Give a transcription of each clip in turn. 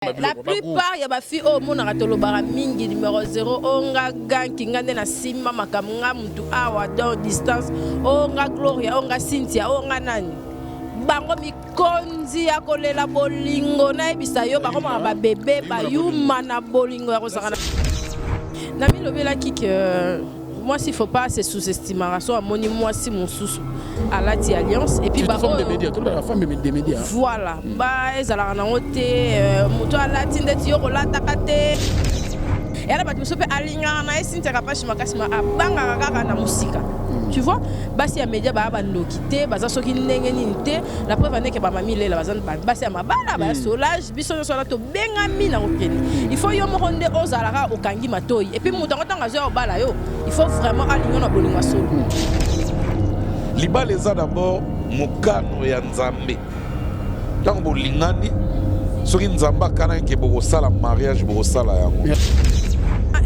La plupart il y a des filles au monde ratolobara mingi numéro 0 onga ganki ngande na simba makamnga mtu awa dans distance onga Gloria onga Cynthia onga nani bango mikonzi ya kolela bolingo na ebisa yo bako ba bébé ba yuma na bolingo ya kosakana na milobela kik moi s'il faut pas se sous-estimer à moni moi si mon sous à la alliance et puis bah femme des médias toute la femme des médias voilà bah ezala na ngote moto ala tinde ti yo la takate et là bah tu peux alinga na Cynthia kapashi makasima abanga kaka na musika tu vois bah si ya média ba ndokité baza soki ndenge nité la preuve est que ba mami lela bazana ba si ya mabala ba Solange biso so la to benga mina okeni il faut yo mo ronde ozalaka okangi matoyi et puis mutango tanga zo obala yo il faut vraiment aligner na bolingo solo libala eza d'abord mokano ya nzambe ntango bolingani soki nzambe akana ke bokosala mariage bokosala yango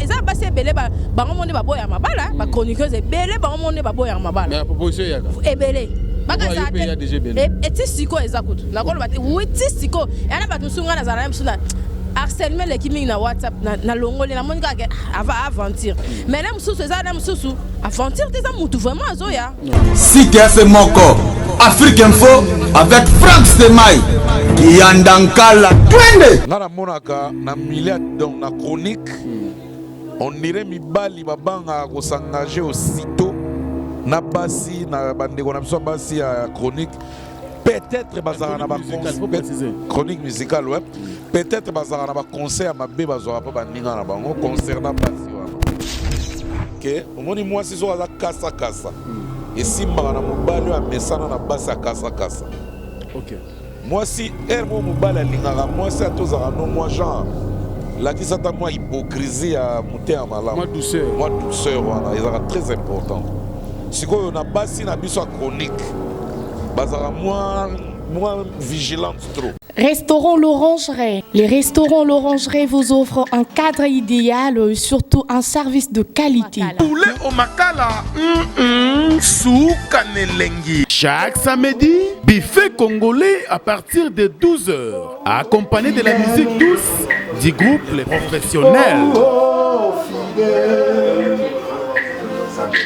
eza basi ebele bango monde baboya mabala ba chroniqueuse ebele bango monde baboya mabala mais proposition yaka ebele bakaza eti siko eza kutu nakolo bate witi siko yana batu sunga na zala msuna harcèlement les kimi na WhatsApp na longole na monika ke ava aventure mais là msusu eza na msusu aventure teza mutu vraiment azoya si c'est moko Afrique Info avec Franck Stemai qui andankala twende ngana monaka na milieu donc na chronique on dirait mibali babanga ko s'engager aussitôt na basi na bandeko na biso basi ya chronique peut-être bazara na ba chronique musicale ouais peut-être bazara na ba concert mabe bazora pa baninga na bango concernant basi wana OK omoni moi si zo za kasa kasa et si mbana mobali a mesana na basi ya kasa kasa OK moi si ermo mobali alingaka moi si atozara no moi genre la qui s'attend moi hypocrisie à monter en malade moi douceur voilà ils sont très important si quoi on a basi na biso chronique bazara moi vigilante trop. Restaurant L'Orangerie. Les restaurants L'Orangerie vous offrent un cadre idéal et surtout un service de qualité. Poulet au makala, souka nelengi. Chaque samedi, buffet congolais à partir de 12h, accompagné de la musique douce du groupe Les Professionnels.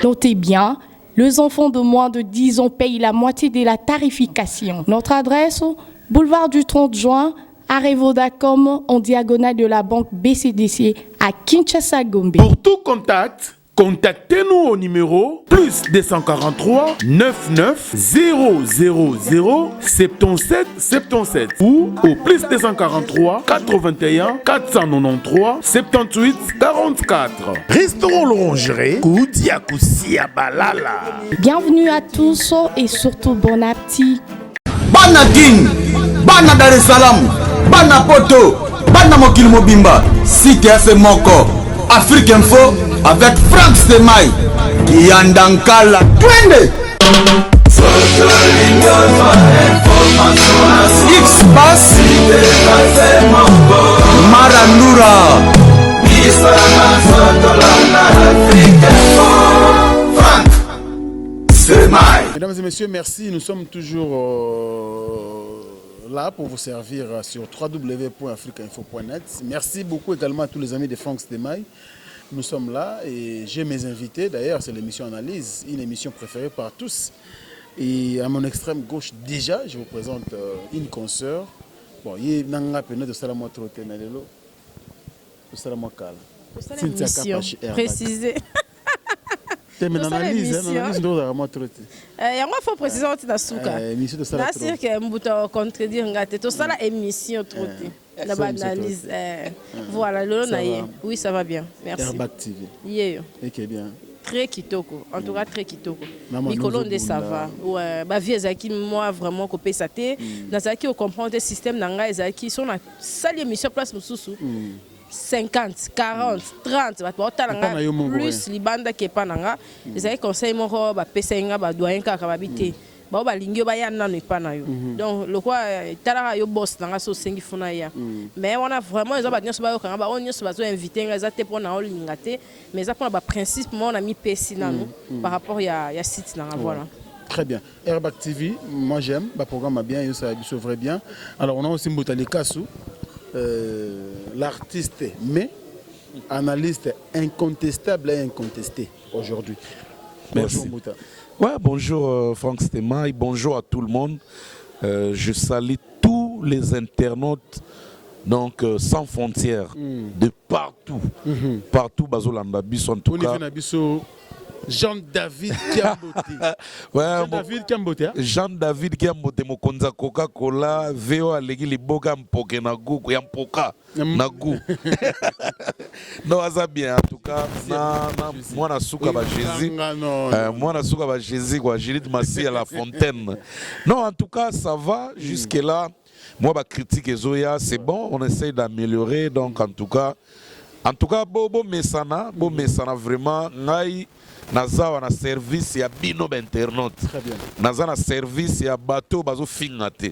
Notez bien, les enfants de moins de 10 ans payent la moitié de la tarification. Notre adresse, boulevard du 30 juin, arrêt Vodacom, en diagonale de la banque BCDC à Kinshasa Gombe. Pour tout contact, contactez-nous au numéro plus 243 99 000 77 77 ou au plus 243 81 493 78 44. Restaurant L'Orangerie, Koudia Koussia Balala. Bienvenue à tous et surtout bon appétit. Bana King, Bana Dar es Salaam, Bana Poto, Bana Mokil Mobimba, si c'est moko Afrique Info avec Franck Stemai qui andankala twende X-Bass Marandura Franck Stemai. Mesdames et messieurs, merci. Nous sommes toujours là pour vous servir sur www.africainfo.net. Merci beaucoup également à tous les amis de Franck Stemai. Nous sommes là et j'ai mes invités. D'ailleurs, c'est l'émission Analyse, une émission préférée par tous. Et à mon extrême gauche, déjà, je vous présente une consoeur. Bon, il y a un peu de Salamo Troté, de Salamo Kal. Mission précisée. C'est une analyse, de Salamo Troté. Il faut préciser que tu as souka. C'est-à-dire que je peux contredire. Tu as l'émission Troté. La analyse. Voilà, oui, ça va bien. Merci. Airbag TV. Et bien. Très kitoko. En tout cas, très kitoko. Mikolo de ça va. Ouais, bah vie ezaki moi vraiment copé ça té. Dans ça qui on comprend le système nanga ezaki sont la seule émission place mususu. 50, 40, 30, plus libanda qui est pas nanga. Ezaki conseil moko ba pesenga ba doyen kaka babité. Ba balingi ba ya nanu ipana yo. Donc le quoi talaka yo boss nanga so sengi funa ya. Mais on a vraiment ils ont ba nyonso ba yo kanga ba on nyonso ba zo inviter nga te pour na o lingate mais ça pour ba principe moi on a mis pesi nanu par rapport ya site nanga voilà. Très bien. Airbag TV, moi j'aime, le programme a bien, ça vrai bien. Alors on a aussi Mbotali Kassou. l'artiste, mais analyste incontestable et incontesté aujourd'hui. Merci. Bonjour Mouta. Ouais, bonjour Franck Stemay, bonjour à tout le monde. Je salue tous les internautes, donc sans frontières, de partout. Partout, Bazolanda, Bisso en tout cas. Jean-David Kiambote. Jean-David Kiambote. Jean-David Kiambote, Mokonza Coca-Cola, VO Alegi Liboga Mpoke Nagu, Yampoka Nagu. Non, ça bien, en tout cas, moi, na souka ba Jésus. Moi, na souka ba Jésus, quoi, Judith Massi à la fontaine. Non, en tout cas, ça va jusque-là. Moi, ma critique Zoya, c'est bon, on essaye d'améliorer. Donc, en tout cas, Bobo Messana vraiment, naza na service ya bino internaute. Naza na service ya bateau bazo finga te.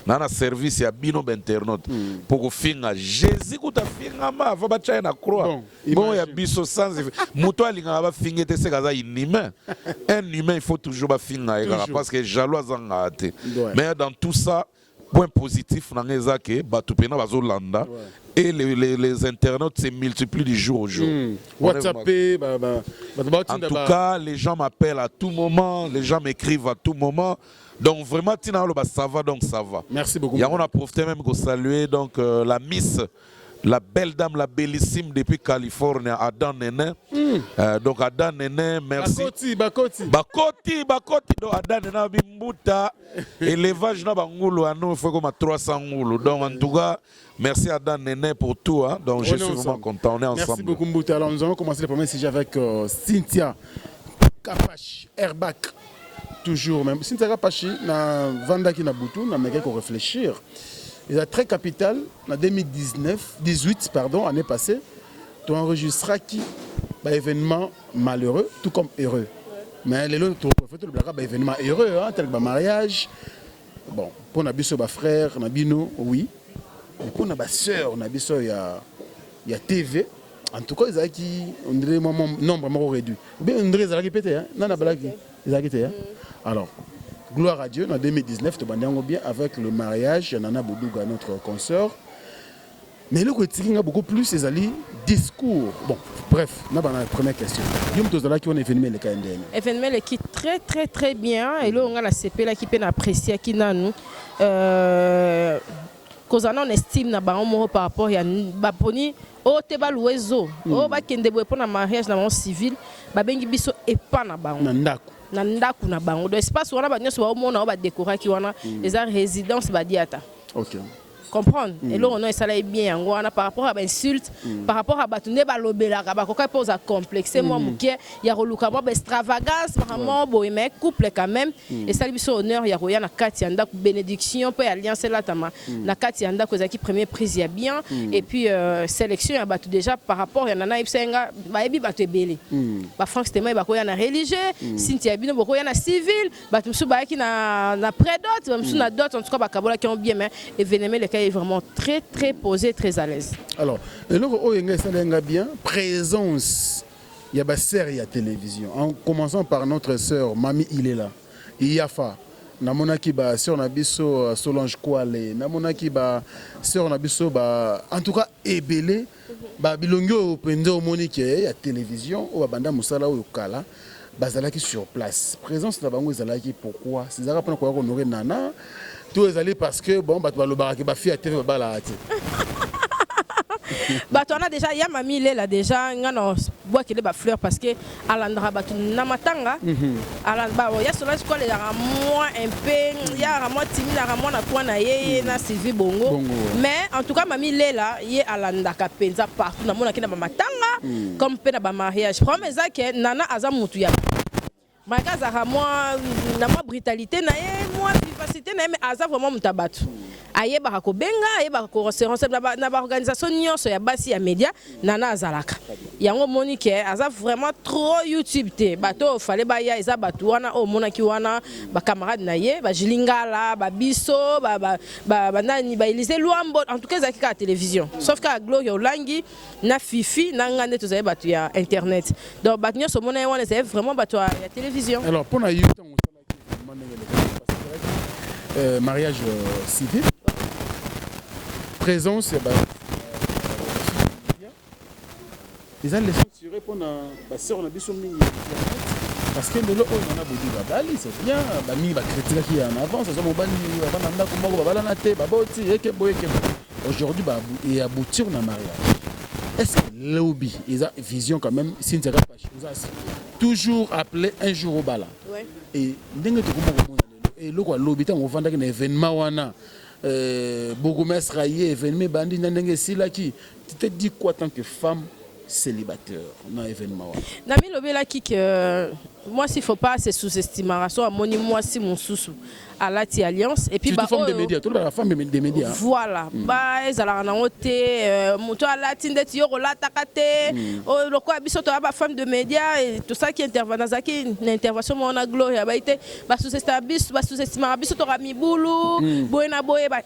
Na service ya bino internaute. Pour finga Jésus kuta finga ma va bacha na croix. Bon ya biso sans muto alinga ba finga te se kaza inhumain. Un humain il faut toujours ba finga parce que jaloux zanga te. Mais dans tout ça, point positif dans les que batupena bazolanda et les internautes se multiplient du jour au jour. WhatsApp, en tout cas, les gens m'appellent à tout moment, les gens m'écrivent à tout moment. Donc vraiment, ça va, donc ça va. Merci beaucoup. Et on a profité même de saluer donc la Miss, la belle dame, la bellissime depuis Californie, Adam Nene. Donc Adam Nene, merci. Bakoti. Donc Adam Nene, Bimbuta. Élevage na bangoulou, nous il faut comme à 300 ngoulo. Donc en tout cas, merci Adam Nene pour tout. Hein. Donc je suis vraiment content, on est ensemble. Merci beaucoup Mbouta. Alors nous allons commencer le premier sujet avec Cynthia Kapachi, Airbag. Toujours même. Cynthia Kapachi, na Vanda qui na Boutou, na mec qu'on réfléchir. Il est très capital, en 2018, année passée, tu as enregistré qui événement malheureux, tout comme heureux. Mais les autres, tu as événement heureux, hein, tel que le mariage. Bon, pour nos frères, nos oui. Mais pour nos soeurs, il y a TV. En tout cas, on dirait un nombre réduit. Ou bien on dirait qu'ils ont pété. Alors, gloire à Dieu, en 2019, tu as bien avec le mariage de Nana Boudouga, notre consoeur. Mais le côté qui a beaucoup plus, c'est les discours. Bon, bref, on a la première question. Vous avez un événement le KNDN. Événement qui est très très bien. Et là, on a la CP qui peut apprécier qui nous. Cause on estime na ba par rapport à baponi o te ba luezo o ba kende bo pour na mariage na civil ba bengi biso epa na ba na ndaku na bango do espace wana ba nyoso ba omona ba décorer ki wana les résidence ba diata. OK. Comprendre et là on a ça bien yango wana par rapport à insulte par rapport à batunde ba lobela ba koka pose à complexe moi muke ya roluka moi extravagance vraiment boy mais couple quand même et ça lui son honneur ya roya na kati ya ndaku bénédiction pe alliance là tama na kati ya ndaku za ki premier prise ya bien et puis sélection ya batu déjà par rapport ya nana ibsenga ba ebi batu ebele ba Franck Stemay ba ko ya na religieux Cynthia bino boko ya na civil batu msu ba ki na prédot ba msu na dot en tout cas ba kabola qui ont bien mais événement le est vraiment très très posé, très à l'aise. Alors, le bien présence, il y a des séries à télévision. En commençant par notre sœur Mami Ilela, Iafa, namona ki ba sœur Nabiso Solange Kouale, namona ki ba sœur Nabiso ba en tout cas ebele ba bilongyo pendo monique ya télévision ou banda musala ou kala bazalaki sur place. Présence na bango ezalaki pourquoi? C'est ça pour qu'on honorer nana. Tout est allé parce que bon, bah tu vas le barrage, bah fille à TV, bah là. Bah tu as déjà, il y a mamie là déjà, on a bois qui est bas fleur parce que Alandra bah tu n'amatanga, Alandra bah il y a cela je crois il y a moins un peu, il y a moins timide, il y a moins na quoi na yé na Sylvie Bongo, mais en tout cas mamie là, il y a Alandra kapenza partout, na mona qui na matanga, comme pe na ba mariage. Premier ça que nana azamutu ya. Magaza moi na moi brutalité na moi vivacité na mais aza vraiment mutabatu ayeba ko benga ayeba ko responsable na ba organisation nyonso ya basi ya média nana azalaka yango monique aza vraiment trop YouTube te bato fallait ba ya eza batu wana o monaki wana ba camarade na ye ba jilingala ba biso ba nani ba Élysée Luambo en tout cas za ka télévision sauf que Gloria Olangi na Fifi na ngande to za batu ya internet donc batu nyonso mona wana c'est vraiment batu ya télévision. Alors, pour la mariage civil, présence ils ont laissé tirer pour la sœur on a besoin parce que le lot on a beaucoup de bali c'est bien bami ba critique qui en avance ça mon bani ba nanda ko moko ba bala na te ba boti eke boyeke aujourd'hui ba et aboutir na mariage est-ce que lobby ils ont vision quand même si pas toujours appelé un jour au bala et ndenge to ko et le quoi lobby tant on vend un événement wana bourgmestre raillé événement bandi ndenge sila qui tu te dis quoi tant que femme célibataire dans l'événement. Nami lobela qui que moi s'il faut pas se sous-estimer à moi si mon sous à la alliance et puis bah femme des médias toute la femme des médias voilà bah ezala na ote moto à la tinde ti yo la takate o loko biso to ba femme de médias et tout ça qui intervient dans zaki l'intervention on a gloire ba été ba sous-estimer biso to rami boulou boyena boye ba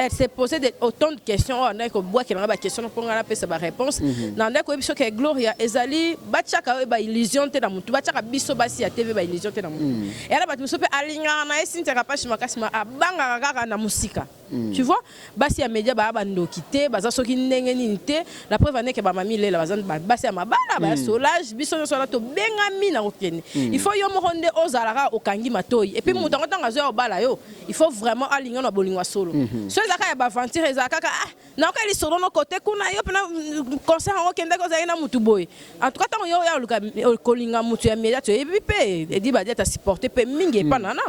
elle s'est posé autant de questions on a ko bois qui na ba question pour nga la pesa ba réponse nanda ko biso ke gloria ezali ba chaka ba illusion te na mutu ba chaka biso basi ya TV ba illusion te na mutu et ala ba biso pe alinga na esinta kapashi makasima abanga kaka na musika tu vois basi ya média ba ndoki te baza soki ndenge nini te la preuve ane ke ba mami lela bazan basi ya mabala ba solage biso no sola to bengami na okene il faut yo mo honde ozalaka okangi matoi et puis mutu ngotanga zo bala yo il faut vraiment alinga na bolingwa solo so ezaka ya ba aventure ezaka na ko li solo no côté kuna yo pena concert ngo kende ko zaina mutu boy en tout cas tant yo ya luka kolinga mutu ya média to ebi pe e di ba dia ta supporter pe mingi pa nana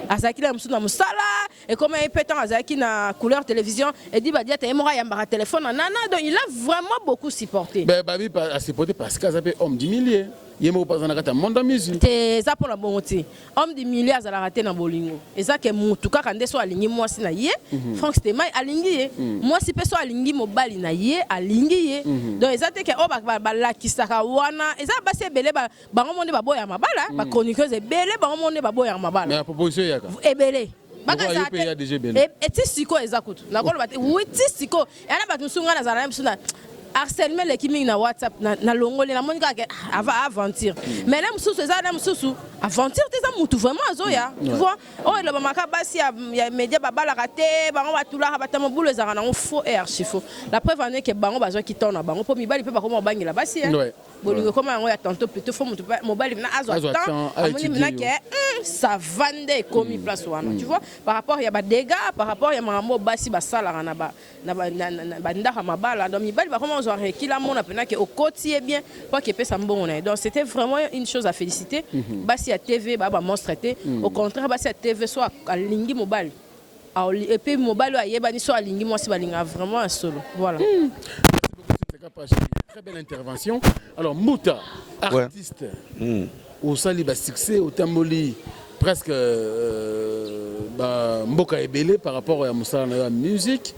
azaki la musu na musala et comme il peut tant azaki na couleur télévision et dit bah dia ta emora yamba téléphone nana donc il a vraiment beaucoup supporté ben babi a supporté parce que ça fait homme du millier yemo pas na kata monde musique te za pour la bonté homme du millier azala raté na bolingo ezake mutu kaka ndeso alingi moi si na ye Franck Stemai alingi ye moi si peso alingi mobali na ye alingi ye donc ezate ke o ba la kisaka wana eza base belé ba bango monde ba boya mabala ba chroniqueuse belé bango monde ba boya mabala mais proposition yaka ebelé et tisiko ezakutu nakolo bate oui tisiko yana batu sunga na zana msuna harcèlement les kimi na WhatsApp na longole na monika ava aventure mais là msusu eza na msusu aventure teza mutu vraiment azoya tu vois oh le bamaka basi ya média babala raté bango batula batamo boule ezaka na faux et archi faux la preuve en est que bango bazwa kitona bango po mibali pe bakoma bangela basi bolingo comme yango ya tantôt plutôt faut mutu mobali na azwa temps amoni na ke ça vende comme place wana tu vois par rapport ya ba dégâts par rapport ya mambo basi basala na ba ndaka mabala donc mibali bakoma kila monde a que au quotidien bien pas que pesa mbongo na donc c'était vraiment une chose à féliciter basi ya TV ba monstre té au contraire basi ya TV soit alingi mobile et puis mobile ayeba ni soit alingi moi si balinga vraiment un solo voilà très belle intervention alors Mouta artiste au sali ba succès au tamboli presque mboka ebele par rapport à musala na musique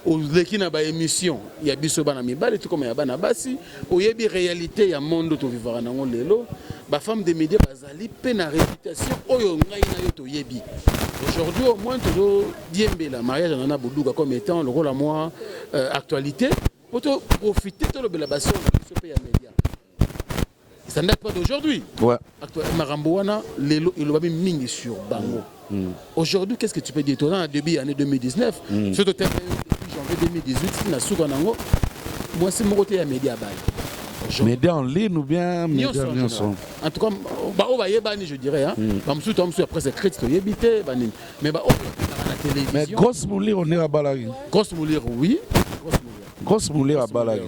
au leki na ba émission ya biso bana mibale tout comme ya bana basi oyebi réalité ya monde to vivara nango lelo ba femme des médias bazali pe na réputation oyo ngai na yo to yebi aujourd'hui au moins to diembela mariage na boduga comme étant le rôle à moi actualité pour profiter de la basse biso pe ya média ça ne date pas d'aujourd'hui ouais actuellement Maramboana lelo il va mingi sur bango aujourd'hui qu'est-ce que tu peux dire toi en début année 2019 surtout janvier 2018 na suka nango moi c'est mon côté ya média bail média en ligne ou bien média en son en tout cas ba o ba yebani je dirais hein ba msu to msu après c'est crédit yebité ba nini mais ba o na télévision mais grosse moulir on est à Balagi grosse moulir oui grosse moulir à Balagi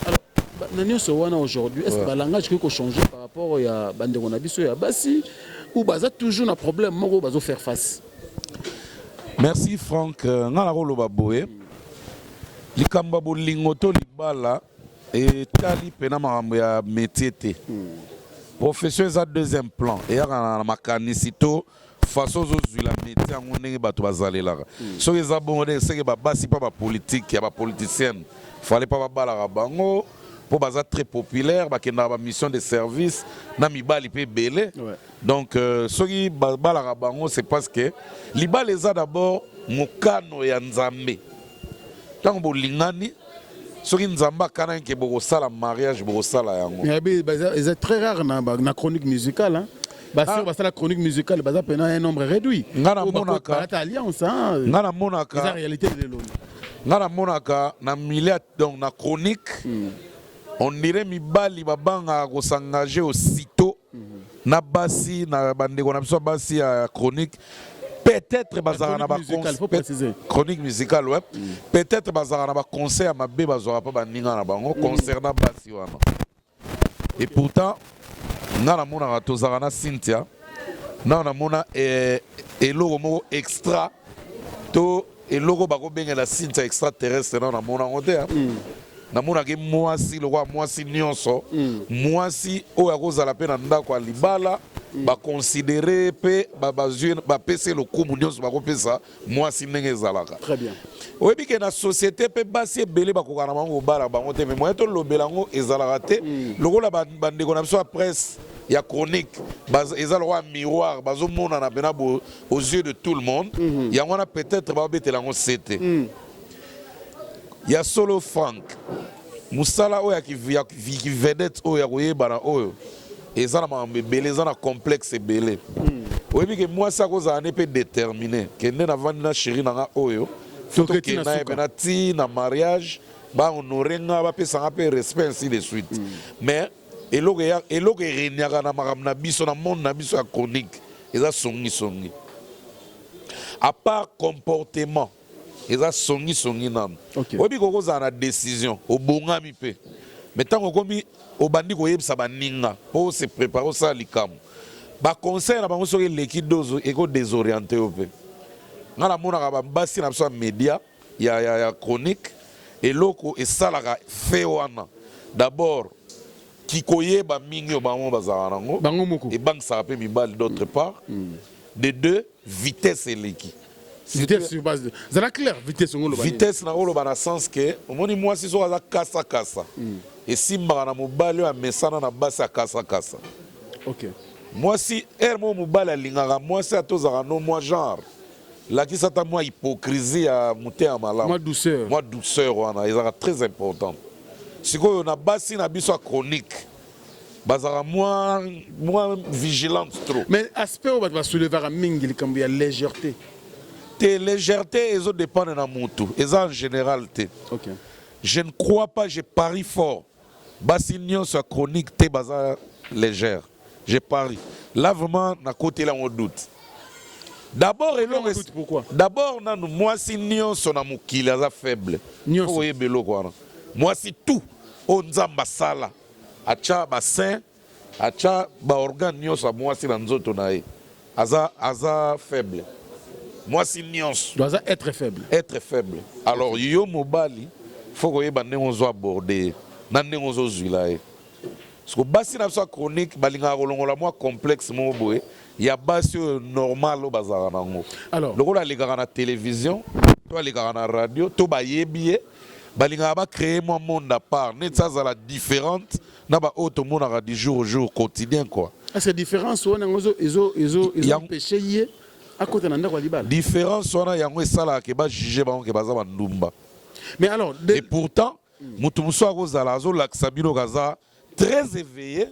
alors nani so wana aujourd'hui est-ce que ba langage qui ko changer par rapport ya bande on a biso ya basi ou baza toujours un problème moko bazo faire face. Merci Franck ngala rolo baboé likamba bolingo to libala et tali pena makambo ya métier té profession za deuxième plan et na makanisito façon zo la métier ngo ndenge bato bazalela so eza bon de c'est que ba basi pas ba politique ya ba politicienne fallait pas babala bango pour baza très populaire ba kenda ba mission de service na mibali pe belé donc soki babala bango c'est parce que libala eza d'abord mokano ya nzambe tant bolingani soki nzamba kana ke bokosala mariage bokosala yango c'est très rare na chronique musicale hein sur la chronique musicale un nombre réduit ngana monaka alliance hein ngana monaka c'est la réalité de l'homme ngana monaka na milieu donc na chronique on dirait mibali babanga ko s'engager aussitôt na basi na bandeko na biso basi ya chronique peut-être bazara na ba chronique musicale ouais peut-être bazara na ba concert à mabe bazora pa baninga na bango concernant basi wana et pourtant ngana monaka tozara na Cynthia na mona eloko moko extra to eloko bako bengela Cynthia extraterrestre na mona ngote na mona ke mwasi lokwa mwasi nyonso mwasi oyo akozala pe na ndako ya libala ba considérer pe ba pese le kumu nyonso bako pesa mwasi ndenge ezalaka. Très bien. Oyebi ke na société pe basi ebele bakoka na bango bala bango te mais moyen to lobela ngo ezalaka te lokola bandeko na biso ya presse ya chronique eza le roi miroir bazomona na bena aux yeux de tout le monde yango na peut-être babetela ngo sete ya solo Frank musala oyo ya vedette oyo ya koyebana oyo eza na mambo ebele eza na complexe ebele oyebi ke mwasi akozala ne mpe déterminé kende navandi na chéri nanga oyo tokenda ebena ti na mariage bahonore nga bapesanga mpe respect ainsi de suite mais eloko ereniaka na makambo na biso na monde na biso ya chronique eza songisongi à part comportement eza songisongi nano oyebi kokozala na décision obongami mpe mais ntango okomi obandi koyebisa baninga mpo se prépare osala likambo baconseil na bango soki eleki dozo ekodésoriente yo mpe nga namonaka bambasi na biso ya média ya chronique eloko esalaka fe wana d'abord kikoyeba mingi bango bazala nango ebangisaka mpe mibali d'autre part de deux vitesse eleki vitesse sur base de zala clair vitesse ngolo ba vitesse na oloba na sens que omoni mwasi so aza kasa kasa esimbaka na mobali oyo amesana na basi ya kasa kasa ok mwasi ere mo mobali alingaka mwasi atozaka no mwa genre lakisa ata mwa hypocrisie ya motema malamu mwa douceur wana ezalaka très important sikoyo na basi na biso ya chronique bazalaka mwa vigilante trop mais aspect oyo bato basoulevaka mingi likambo ya légèreté te légèreté ezo dépendre na mutu eza en général te je ne crois pas je parie fort basi nyonso ya chronique te baza légère je parie là vraiment na côté là on doute d'abord d'abord nanu mwasi nyonso na mokili aza faible oyeba eloko wana mwasi tout oyo nzambe asala atya basin atya baorgane nyonso ya mwasi na nzoto na ye aza faible mwasi nyonso doit être faible alors yo mobali faut koyeba ndenge ozo aborde na ndenge ozozwila ye parce basi na biso ya chronique balingaka kolongola mwa complexe moko boye ya basi oyo normal oyo bazalaka nango lokola alekaka na télévision to alekaka na radio to bayebi ye balingaka bacréer mwa monde à part neti azala différente na baoyo tomonaka du jour au jour quotidien quoi c'est différence wana ezopêche ye akota na ndako ya libala différence wana yango esalaka ke bajuge bango ke baza bandumba mais alors et pourtant mutu mosusu akozala azolakisa bino kaza très éveillé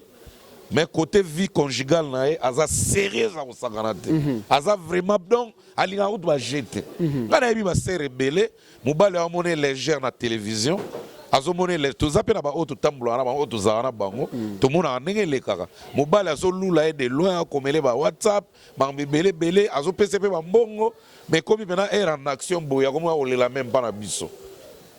mais côté vie conjugale na ye aza sérieuse akosangana te aza vraiment donc alingaka kutu bajete nga nayebi basere ebele mobali amone légère na télévision azomone toza mpe na baoyo totambolaka na bango oyo tozalaka na bango tomonaka ndenge elekaka mobali azolula ye de loin akomele ba whatsapp makambo ebelebele azopesa mpe bambongo mais komi mpena ere en action boye akomoka kolela me mpa na biso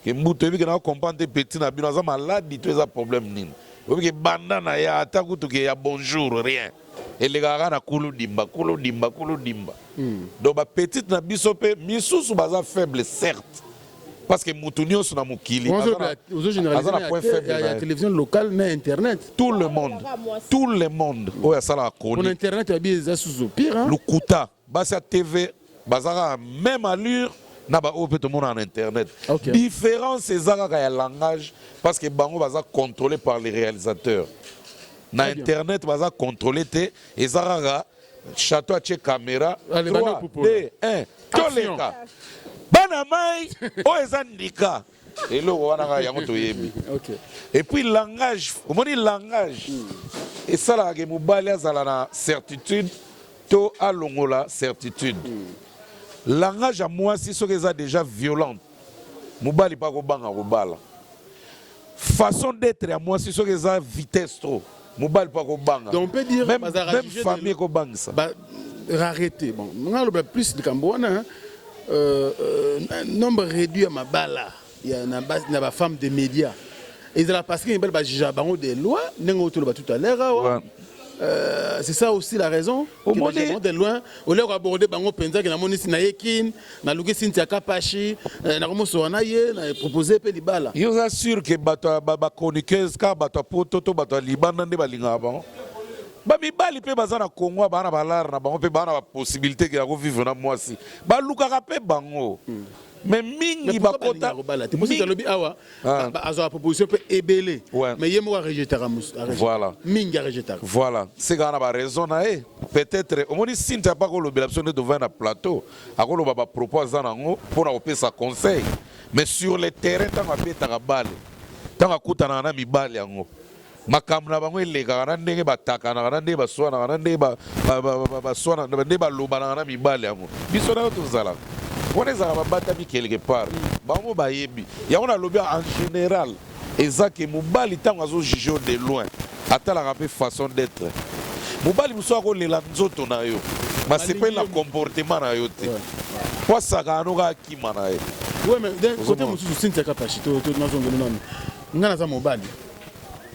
ke mbuto oyebi ke na comprendre te petit na bino aza maladi to eza problème nini oyebi ke banda na ye ata kutuke ya bonjour rien elekaka na kuludimba donc bapetite na biso mpe misusu baza faible certes parce que mutu nyonso na mokili aza na point faible ya télévision locale na internet tout le monde oyo asalaka chronique internet ya bien eza susu pire lukuta basi ya tv bazaka même allure na baoyo mpe tomona na internet différence eza kaka ya langage parce que bango baza contrôlé par les réalisateurs na internet baza contrôlé te eza kaka château atie caméra 3 2 1 toleka bana mai oyo eza ndika eloko wana kaka yango toyebi et puis langage omoni langage esalaka ke mobali azala na certitude to alongola certitude langage ya mwasi soki eza déjà violente mobali pas ko banga ko bala façon d'être à moi c'est ce que ça vitesse trop mobali pas ko banga donc on peut dire même famille ko banga ça rareté bon on a plus de Cambouana nombre réduit à ma bala il y a une femme des médias et là parce qu'il y a un juge des lois tout à l'heure c'est ça aussi la raison au moins de loin au lieu d'aborder bango penza que na monisi na yekin na luki Cynthia Kapashi na komo so na ye na proposer pe libala yo assure que bato ba chroniqueuse ka bato poto to bato libana nde balinga ba ba mibali pe bazana Congo bana balar na bango pe bana ba possibilité que ya ko vivre na mwasi ba luka pe bango mais mingi bakota tu peux dire lobi awa azo proposition pe ebele mais yemo wa rejeter voilà mingi rejeter voilà c'est gana ba raison na peut-être au moins si tu pas ko lobi la personne devant na plateau akolo ba propose nango pour na opesa conseil mais sur le terrain tant ba beta ka bale tant akutana na mibali yango makambo na bango eleka na ndenge bataka na ndenge baswana na ndenge baswana ndenge baloba na mibali yango biso na tozala on est à battre quelque part. Bango bayebi. Ya on a lobby en général. Ezake mobali tango azo juger de loin. Ata la rapé façon d'être. Mobali muso ko lela nzoto na yo. Ma c'est pas le comportement na yo te. Kwa saka no ga kimana ye. Ouais mais d'un côté muso Cynthia Kapashi to na zongo nani. Ngana za mobali.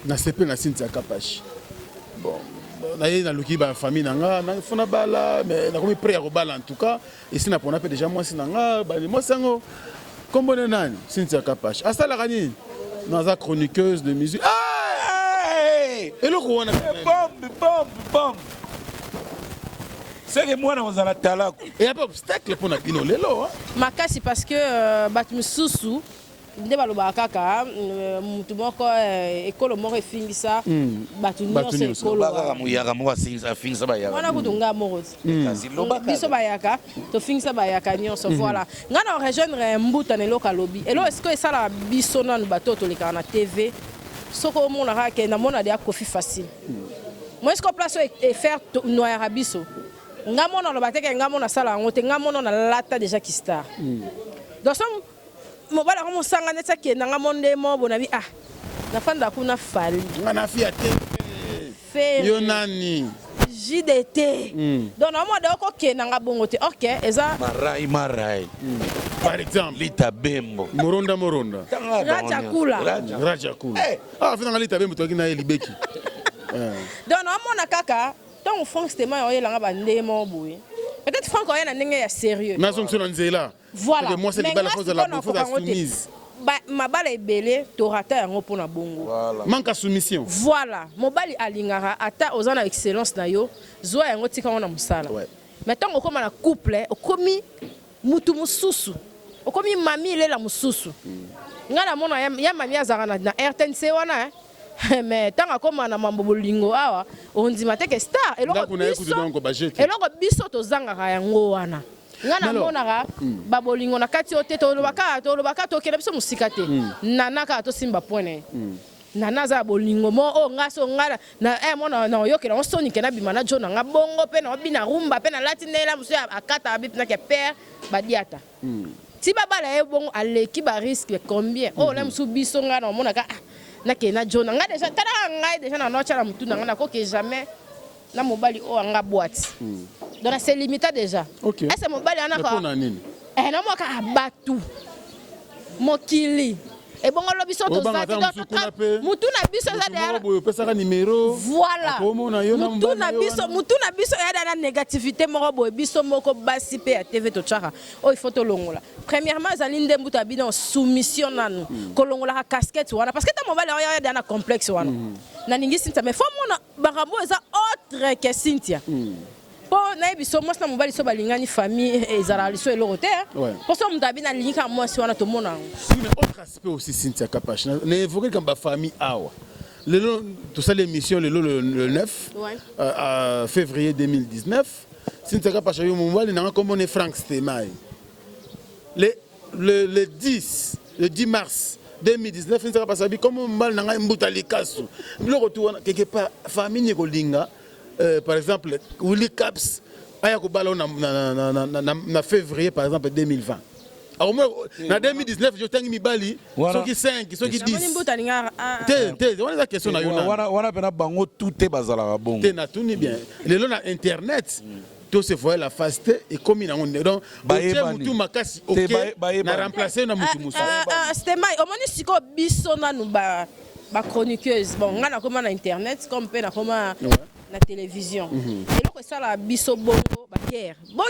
Na sepe na Cynthia Kapashi. Bon na luki ba famille nanga na fona bala mais na komi prêt à bala en tout cas ici na pona pe déjà moi sinanga ba moi sango kombone nani Cynthia Kapashi asala kani na za chroniqueuse de musique et le wana bombe c'est que moi na ozala talako et pas obstacle pour na bino lelo makasi parce que batu susu nde balobaka kaka mutu moko ekolo moko efingisa batu nyonso ekolo baka muyaka moko afingisa bayaka wana kutu nga moko biso bayaka tofingisa bayaka nyonso voilà nga na rejoindre mbuta na eloko alobi elo eske esala biso nanu bato tolekaka na tv soko omonaka ke namona deya kofi facile moi eske place efaire noyaka biso nga mona oloba teke nga mona asala yango te nga mona nalata déjà kistar donc mobala ko musanga neta ke nanga monde mo bonabi na fanda kuna fali ngana fia te yo nani JDT donc na mode ko ke nanga bongo te OK eza marai par exemple lita bembo moronda raja kula fina lita bembo to kina libeki donc na mona kaka donc Franck Stéma yo yelanga bande mo boye peut-être Franck oya na ndenge ya sérieux na zonso na nzela voilà moi c'est la chose de la soumise mabala ebele torata yango pona bongo manque soumission voilà mobali alingara ata ozana excellence na yo zwa yango tika wana musala mais tant okoma na couple okomi mutu mususu okomi mami lela mususu ngala mona ya mami azara na RTNC wana mais tant akoma na mambo bolingo awa ondima teke star eloko biso tozanga yango wana ngana monaka babolingo na kati ote tolobaka tokela biso musika te nanaka to simba pone nana za bolingo mo ngaso ngala na mona na oyokela onsoni kena bima na jona nga bongo pe na bina rumba pe na latinela musu akata abi na ke père badiata ti babala bongo aleki ba risque combien la musu biso ngana monaka na kena jona nga déjà tala ngai déjà na nocha na mutu na ko ke jamais na mobali nga boîte donc c'est limité déjà est-ce mobali ana ko na mo ka batu mokili et bon lo biso to za mutu na biso za derrière pesaka numéro voilà mutu na biso ya na négativité moko boye biso moko basi pe ya TV to chaka il faut to longola premièrement zali ndembu to bino soumission nanu ko longola casquette wana parce que ta mobali ya na complexe wana na ningi Cynthia mais faut mona barambo eza autre que Cynthia po na biso moi na mobali so balingani famille ezala liso eloko te po so mutabi na lingika moi si wana to mona mais autre aspect aussi Cynthia Kapashi na évoquer comme ba famille awa tout ça l'émission le 9 février 2019 Cynthia Kapashi yo mobali na comme on est Franck Stéma le 10 mars 2019 Cynthia Kapashi comme mobali na ngai mbuta likasu biloko tu wana quelque part famille ko linga par exemple Willy Caps aya ko bala na février par exemple 2020 Au moins, en 2019, je t'ai mis Bali. Ceux qui 5, ceux qui 10. On a la question. On a bien bango tout est basal à bon. T'es na tout ni bien. Les lois Internet. Tout se voit la faste et comme il a on donc tout makasi OK na remplacer na mutu musa. C'était mai au moins si ko biso na nous ba chroniqueuse bon ngana comment na internet comme pe na comment na télévision. Et donc ça la biso bongo ba guerre. Bon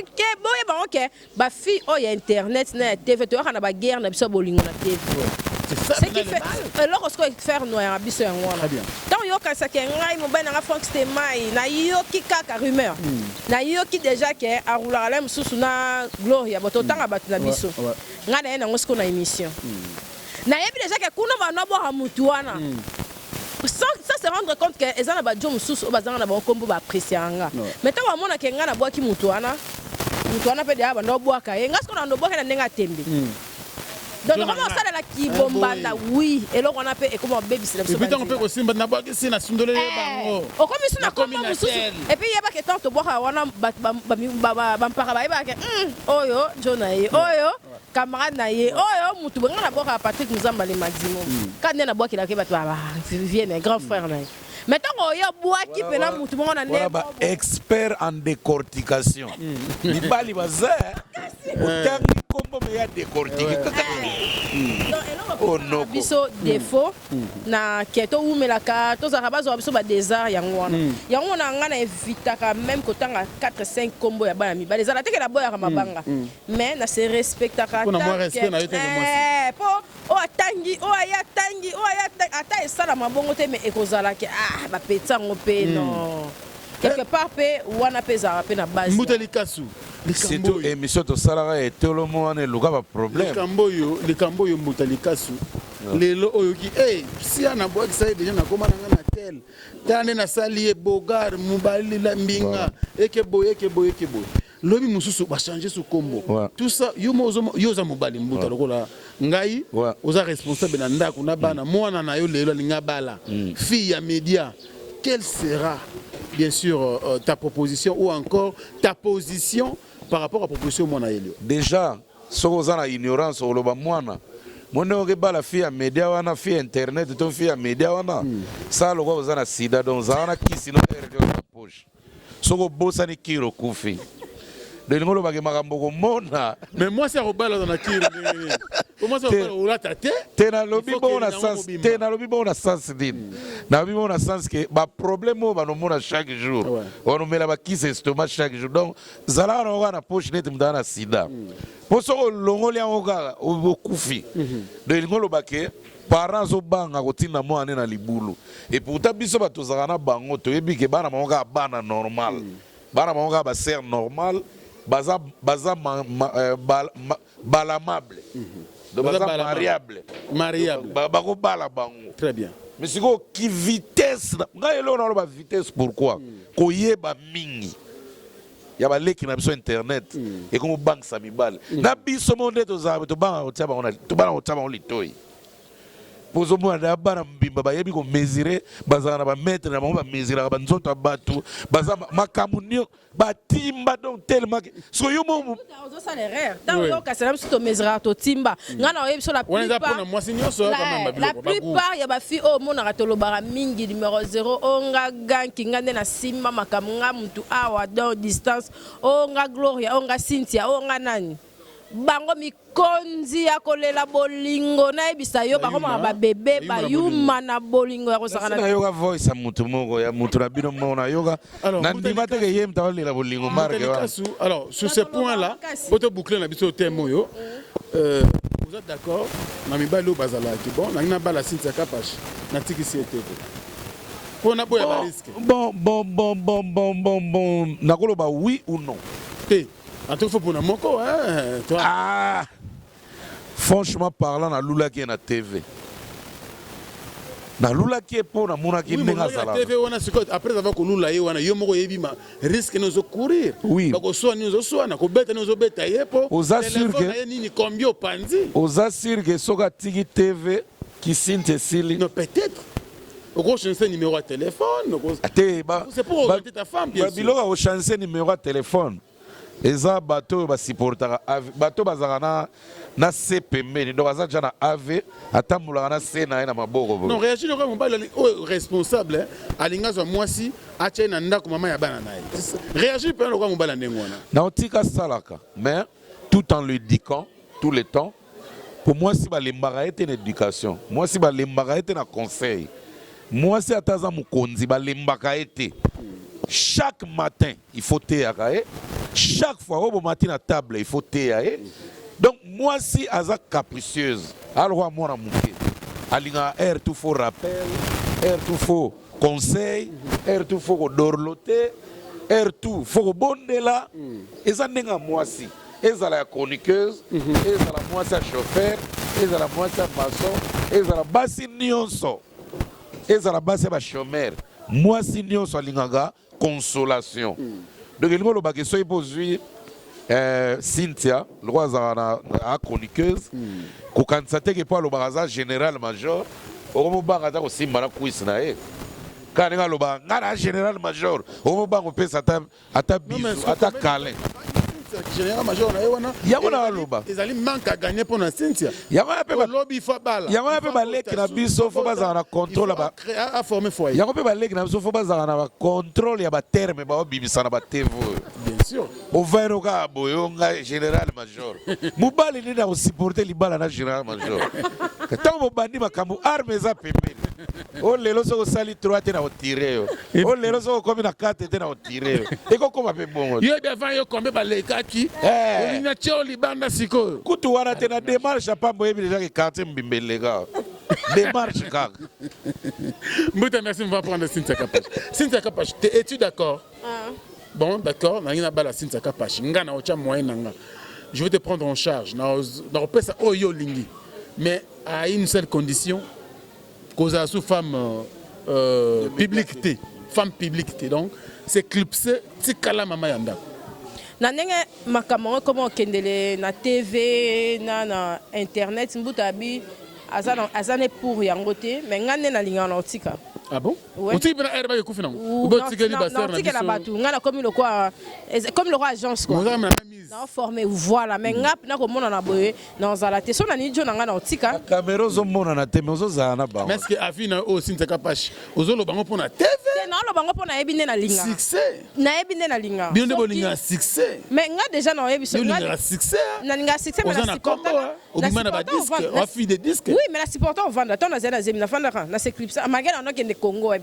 OK ba fi o ya internet na TV to kana ba guerre na biso bolingo na TV. C'est ça qui fait alors ce qu'on faire nous ya biso ya ngwana. Très bien. Donc yo ka sa ke ngai mo ba na Frank Stemai na yo ki kaka rumeur. Na yo ki déjà ke arula la mususu na Gloria bototanga batu na biso. Ngana na ngosiko na émission. Na yebi déjà ke kuna ba na bo ha mutu wana. Ça se rendre compte que ezana ba jom mususu bazanga na ba kombo ba apprécier nga. Mais tant wa mona ke ngana bo ki mutu wana pe dia ba no bo ka ye ngasiko na no bo ka na ndenga tembe. Donc comment ça la kibombanda oui et là on a fait comment baby c'est et puis on peut aussi na ba ki na sundole bango o comme ça na comme mususu et puis yeba ke tant to boka wana ba mpaka ba ke oyo jona ye oyo camarade na ye oyo mutu benga na boka Patrick Muzamba le maximum quand na boka la ke batu ba vienne grand frère na maintenant oyo boa ki pena mutu bongo na ne ba expert en décortication libali baza otangi kombo me ya décortiquer oh non biso défaut na keto umelaka to za bazo biso ba désert yango wana nga na evitaka même kotanga 4 5 kombo ya bana mibale za la teke na boya mabanga mais na se respectaka pour moi respect na yote moi po o atangi o aya tangi o aya ata esala mabongo te mais ekozala ke ba petango pe non quelque part pe wana peza pe na base Mbuteli Kasu c'est tout émission to salara et tout le monde le gars problème le camboyo Mbuteli Kasu lelo oyo ki si ana boki ça déjà na koma na tel tane na sali bogar mubali la mbinga eke boye lobi mususu ba changer ce combo tout ça yo za mubali mbuta lokola ngai oza responsable na ndako na bana mwana na yo lelo linga bala fille ya média quelle sera bien sûr ta proposition ou encore ta position par rapport à la proposition mwana yelio déjà so oza na ignorance oloba mwana mwana okeba la fille ya média wana fille internet to fille ya média wana ça lokwa oza na sida donc za wana kisi no erdio na poche soko bosa ni kiro kufi de ngolo ba ke makambo ko mona mais moi c'est robala dans la kiro comment ça on t'a tena lobi bona sens tena lobi bona sens din na lobi bona sens que ba problème ba no mona chaque jour on met la ba kisi estomac chaque jour donc zala na na poche net mdana sida poso longoli angoka o kufi de ngolo ba ke parents au banga kotina mwana na libulu et pourtant biso ba tozaka na bango to yebi ke bana monga bana normal bana monga ba ser normal baza balamable baza mariable bako bala bango très bien mais siko ki vitesse ngai elo na ba vitesse pourquoi koyeba mingi ya ba leki na biso internet et comme banque sa mibale na biso monde to za to banga otaba on to bana otaba on litoi pozo mo na bana mbimba ba yebi ko mesurer bazana ba mettre na ba mesurer ba nzoto batu baza makamunio batimba donc tellement que so yo mo ozo ça l'erreur dans yo ka salam to mesurer to timba ngana yebi so la plupart ya ba fi o mo na to lobara mingi numéro 0 onga ganki ngande na simba makamunga mtu awa dans distance onga Gloria onga Cynthia onga nani bango mikonzi ya kolela bolingo na ebisa yo bakoma ba bébé ba yuma na bolingo ya kosakana na yoga voice mutu moko ya mutu na bino mona yoga na ndima te ke yem tawalela bolingo marque alors sur ce point là boto boucler na biso thème yo vous êtes d'accord na mibalo bazala ki bon na bala Cynthia Kapache na tikisi eteko pour na boya ba risque bon nakoloba oui ou non en tout cas pour na moko toi franchement parlant na lula qui est na TV na lula qui est pour na mona qui ndenga sala TV wana siko après avoir ko lula ye wana yo moko yebi ma risque nous courir bako so ni zo so na ko beta nous beta yepo oza sûr que ni combien panzi oza sûr que soka tiki TV qui sinte sili non peut-être au gros changer numéro de téléphone c'est pour orienter ta femme bien sûr biloko au changer numéro de téléphone eza bato ba supportaka bato bazaka na se pembeni donc aza déjà na AV atambulaka na se na ye na maboko non réagir lokola mobali responsable alinga zwa mwasi atia na ndako mama ya bana na ye réagir mpe lokola mobali ndenge wana na otika salaka mais tout en lui éduquant tout le temps pour moi si balembaka ye te na éducation moi si balembaka ye te na conseil moi si ataza mokonzi balembaka ye te chaque matin il faut teyaka ye chaque fois au matin à table il faut teyaka donc moi si aza capricieuse alors moi na muke alinga air tout faux rappel air tout faux conseil air tout faux dorloter air tout faux bondela eza ndenga moi si ezala ya chroniqueuse ezala moi si chauffeur ezala moi si maçon ezala basi nyonso ezala basi ba chômeur moi si nyonso alinganga consolation donc il ngolo bakeso ipozui Cynthia le roi a chroniqueuse ko kanisa te ke pa lo baraza général major omo banga ta ko simba na quiz na e kana ngalo ba ngara général major omo banga pesa ata bisu ata kale général major na wana yamona loba ezali manque à gagner pour na Cynthia yamona pe lobby fa bala yamona pe baleki na biso fo baza na contrôle ba a former foyer yamona pe baleki na biso fo baza na ba contrôle ya ba terme ba obibisa na ba TV bien sûr o vairo ka boyonga général major mubali ni na ko supporter libala na général major tant mo bandi makambu arme za pembeni o lelo so sali 3 te na o tirer o lelo so komi na 4 te na o tirer e ko koma pe bongo yo devant yo kombe balekaki olina tio libanda siko kutu wana te na démarche pambo yebi déjà que quartier mbimbelega démarche kaka Mbouta, merci, on va prendre Cynthia Kapache. Cynthia Kapache, es-tu d'accord? Bon, d'accord, na bala Cynthia Kapache. Ngana ocha moyen nanga. Je vais te prendre en charge. Na opesa oyo lingi. Mais à une seule condition, cause à sous femme publicité, femme publicité. Donc, c'est clipsé, tikala mama yanda. Na ndenge makambo comme okendele na TV na internet mbuta bi azane pour yango te mais ngane na linga na otika. Ah bon? On tient bien herbe que finalement. Non, comme le roi agence quoi. Non formé voilà mais ngap na ko mona na boye na zala te so na ni jo na ngana otika. Caméra zo mona na te mezo za na ba. Mais est-ce que afina o Cynthia Kapache ozolo bango pona TV? Non lo bango pona ebine na linga. Succès. Na ebine na linga. Bien de bolinga succès. Mais nga déjà na ebi so nga succès. Na linga succès mais na supporter. Obimana ba disque, on fi des disques. Oui, mais la supporter on vend. Attends na zena zemi na fanda na se clip ça. Magana on okende Congo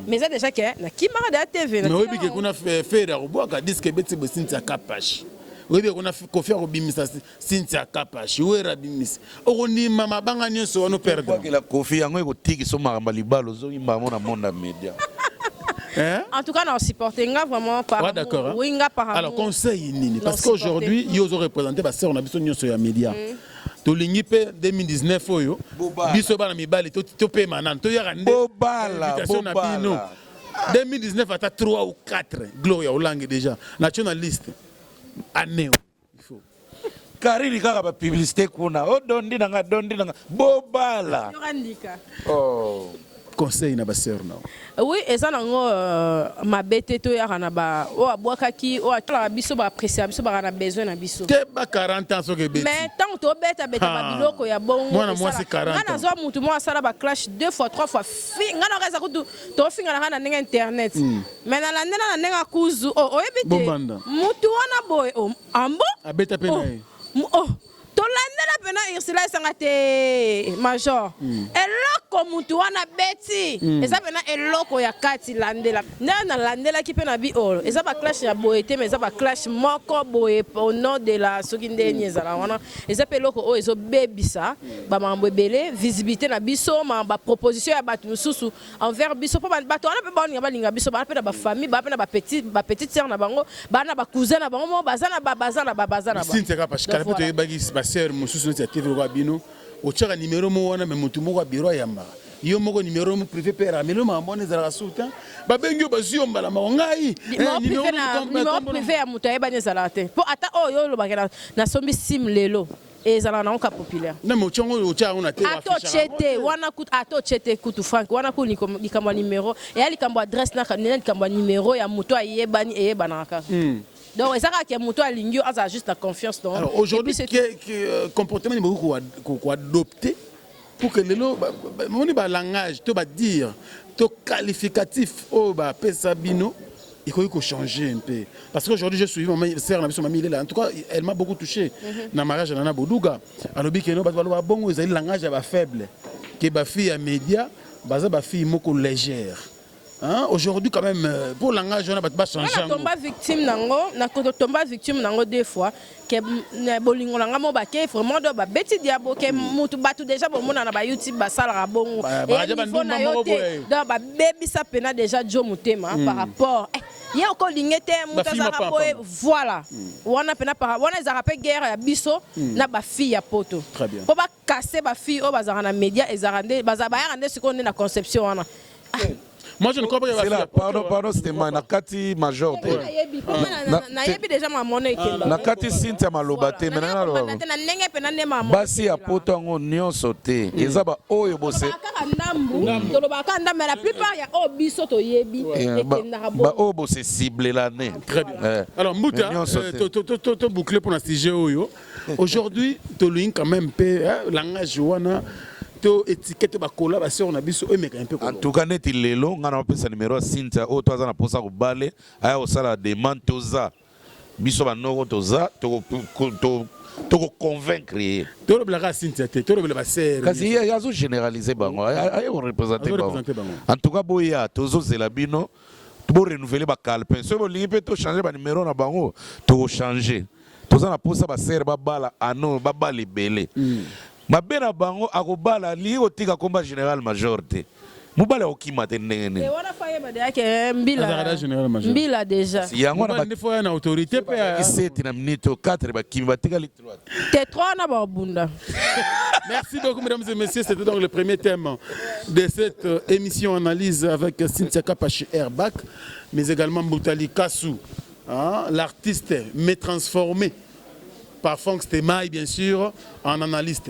mais ça déjà que na kimara da TV na. Mais obi ke kuna faire robaka disque beti bo Cynthia Kapache. Obi kuna kofia robimisa Cynthia Kapache. Wera bimisa. Okoni mama banga nyonso ono perdre. Kwa la kofi yango eko tiki so maramba libalo zo imba mona monde média. En tout cas, on supporte vraiment par ouais, d'accord. Oui, par alors, conseil nini parce qu'aujourd'hui, ils ont représenté parce qu'on a besoin de sur les médias. To lingipe 2019 oyo biso bana mibali to pe manan to yaka nde bobala 2019 ata 3 ou 4 Gloria Olange déjà nationaliste année il faut kariri kaka ba publicité kuna o dondi nanga bobala oh conseil na ba sœur na oui eza nango mabete to yaka na ba o abwakaki o atala biso ba apprécier biso ba na besoin na biso te ba 40 ans so ke beti mais tant to beta ba biloko ya bongo moi c'est 40 ngana zo mutu mo asala ba clash 2 fois 3 fois ngana kaza kutu to finga na ndenge internet mais na landela na ndenge kuzu o ebite mutu wana boy o ambo abeta pe na oh to landela pena irsila sangate major eloko mutu wana beti eza pena eloko ya kati landela na landela ki pena bi olo eza ba clash ya boete mais eza ba clash moko boye au nom de la soki ndeni ezala wana eza pe eloko o ezo bebisa ba mambo ebele visibilité na biso ba proposition ya batu mususu envers biso po bato wana pe baninga balinga biso ba pe na ba famille ba pe na ba petite sœur na bango ba na ba cousin na bango mo bazana ba Cynthia Kapache kala pe bagi ba sœur mususu na TV kwa bino ochaka numéro mo wana mais mutu moko biro yamba yo moko numéro mo privé père amelo mambone za rasulta ba bengi bazio mbala ma ngai numéro privé ya mutu ayeba nezala te po ata oyo lo bakela na sombi sim lelo ezala na onka populaire na mo chongo ocha una te ato chete wana kut ato chete kutu frank wana ko likambo numéro et ali kambo adresse na likambo numéro ya mutu ayebani eyebanaka Donc ça qui est moto à l'ingio a juste la confiance donc. Alors aujourd'hui que comportement ni beaucoup quoi adopter pour que les lots mon langage to va dire to qualificatif oh bah pesabino il faut changer un peu parce qu'aujourd'hui je suis maman sœur na mamie là en tout cas elle m'a beaucoup touché na mariage na Boduga alors bi que no ba bon ils langage ba faible que ba fille à média ba fille moko légère. Hein? Aujourd'hui, quand même, pour le langage, on a pas changé. On a tombé victime nango, na ko tomba victime nango deux fois que bolingo nanga mo ba ke vraiment do ba beti diabo ke mutu batu déjà bon mona na ba YouTube ba sala bongo et il faut na yote do ba baby ça pena déjà jo mutema par rapport il y a encore lingete muta za boy voilà wana pena par wana za rappel guerre ya biso na ba fille ya poto très bien pour pas casser ba fille o ba za na média ezarande ba za ba ya ce qu'on est na conception wana. Moi, je ne comprends pas. C'est là, pardon, c'était moi. Nakati major. Nayebi déjà ma monnaie. Nakati Cynthia malobate. Basi ya poto ngo nyonso te. Eza ba oyo bose. Mais la plupart ya o biso to yebi. Ba oyo bose cible l'année. Très bien. Alors Mouta, to boucler pour un sujet oyo. Aujourd'hui, to link quand même peu langage wana. Étiquette ba collaboration na biso un peu en tout cas neti lelo ngana opesa numéro Cynthia o toza na posa ko bale aya osala demande toza biso ba noko toza to convaincre to le blaga Cynthia to le ba ser kasi ya zo généraliser bango ay on représenter bango en tout cas boya tozo zela bino to renouveler ba calpin so bo lingi pe to changer ba numéro na bango to changer toza na posa ba ser ba bala ano ba bale belé mabena bango akobala li otika komba général major te mobala okima te ndenge wana faye bade ke mbila déjà yango na ba fois na autorité pe 7 na minute 4 ba kimi batika li 3 te 3 na ba bunda. Merci beaucoup mesdames et messieurs, c'était donc le premier thème de cette émission analyse avec Cynthia Kapachi Airbag mais également Mboutali Kassou, hein, l'artiste mais transformé par Franck Stemai, bien sûr, en analyste.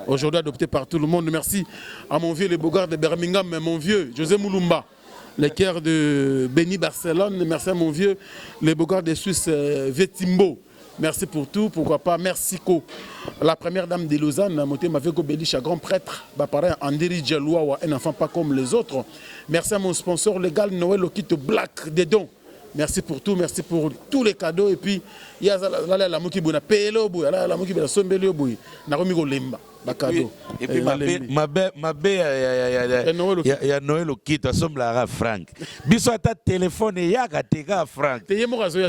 Aujourd'hui adopté par tout le monde. Merci à mon vieux, le Bogart de Birmingham, mon vieux, José Moulumba, le cœur de Benny Barcelone. Merci à mon vieux, le Bogart de Suisse, Vetimbo. Merci pour tout, pourquoi pas. Merci, la première dame de Lausanne, Maveko Belisha, grand prêtre, Andiri Djaloua, un enfant pas comme les autres. Merci à mon sponsor légal, Noël Okito Black Dedon. Merci pour tout, merci pour tous les cadeaux. Et puis, il y a la mouki buna pelo boy, la mouki buna sombeli boy. Na komi ko lemba ba cadeau. Et puis ma ya Noël Okito somme la Frank. Biso ata téléphone ya ka teka Frank.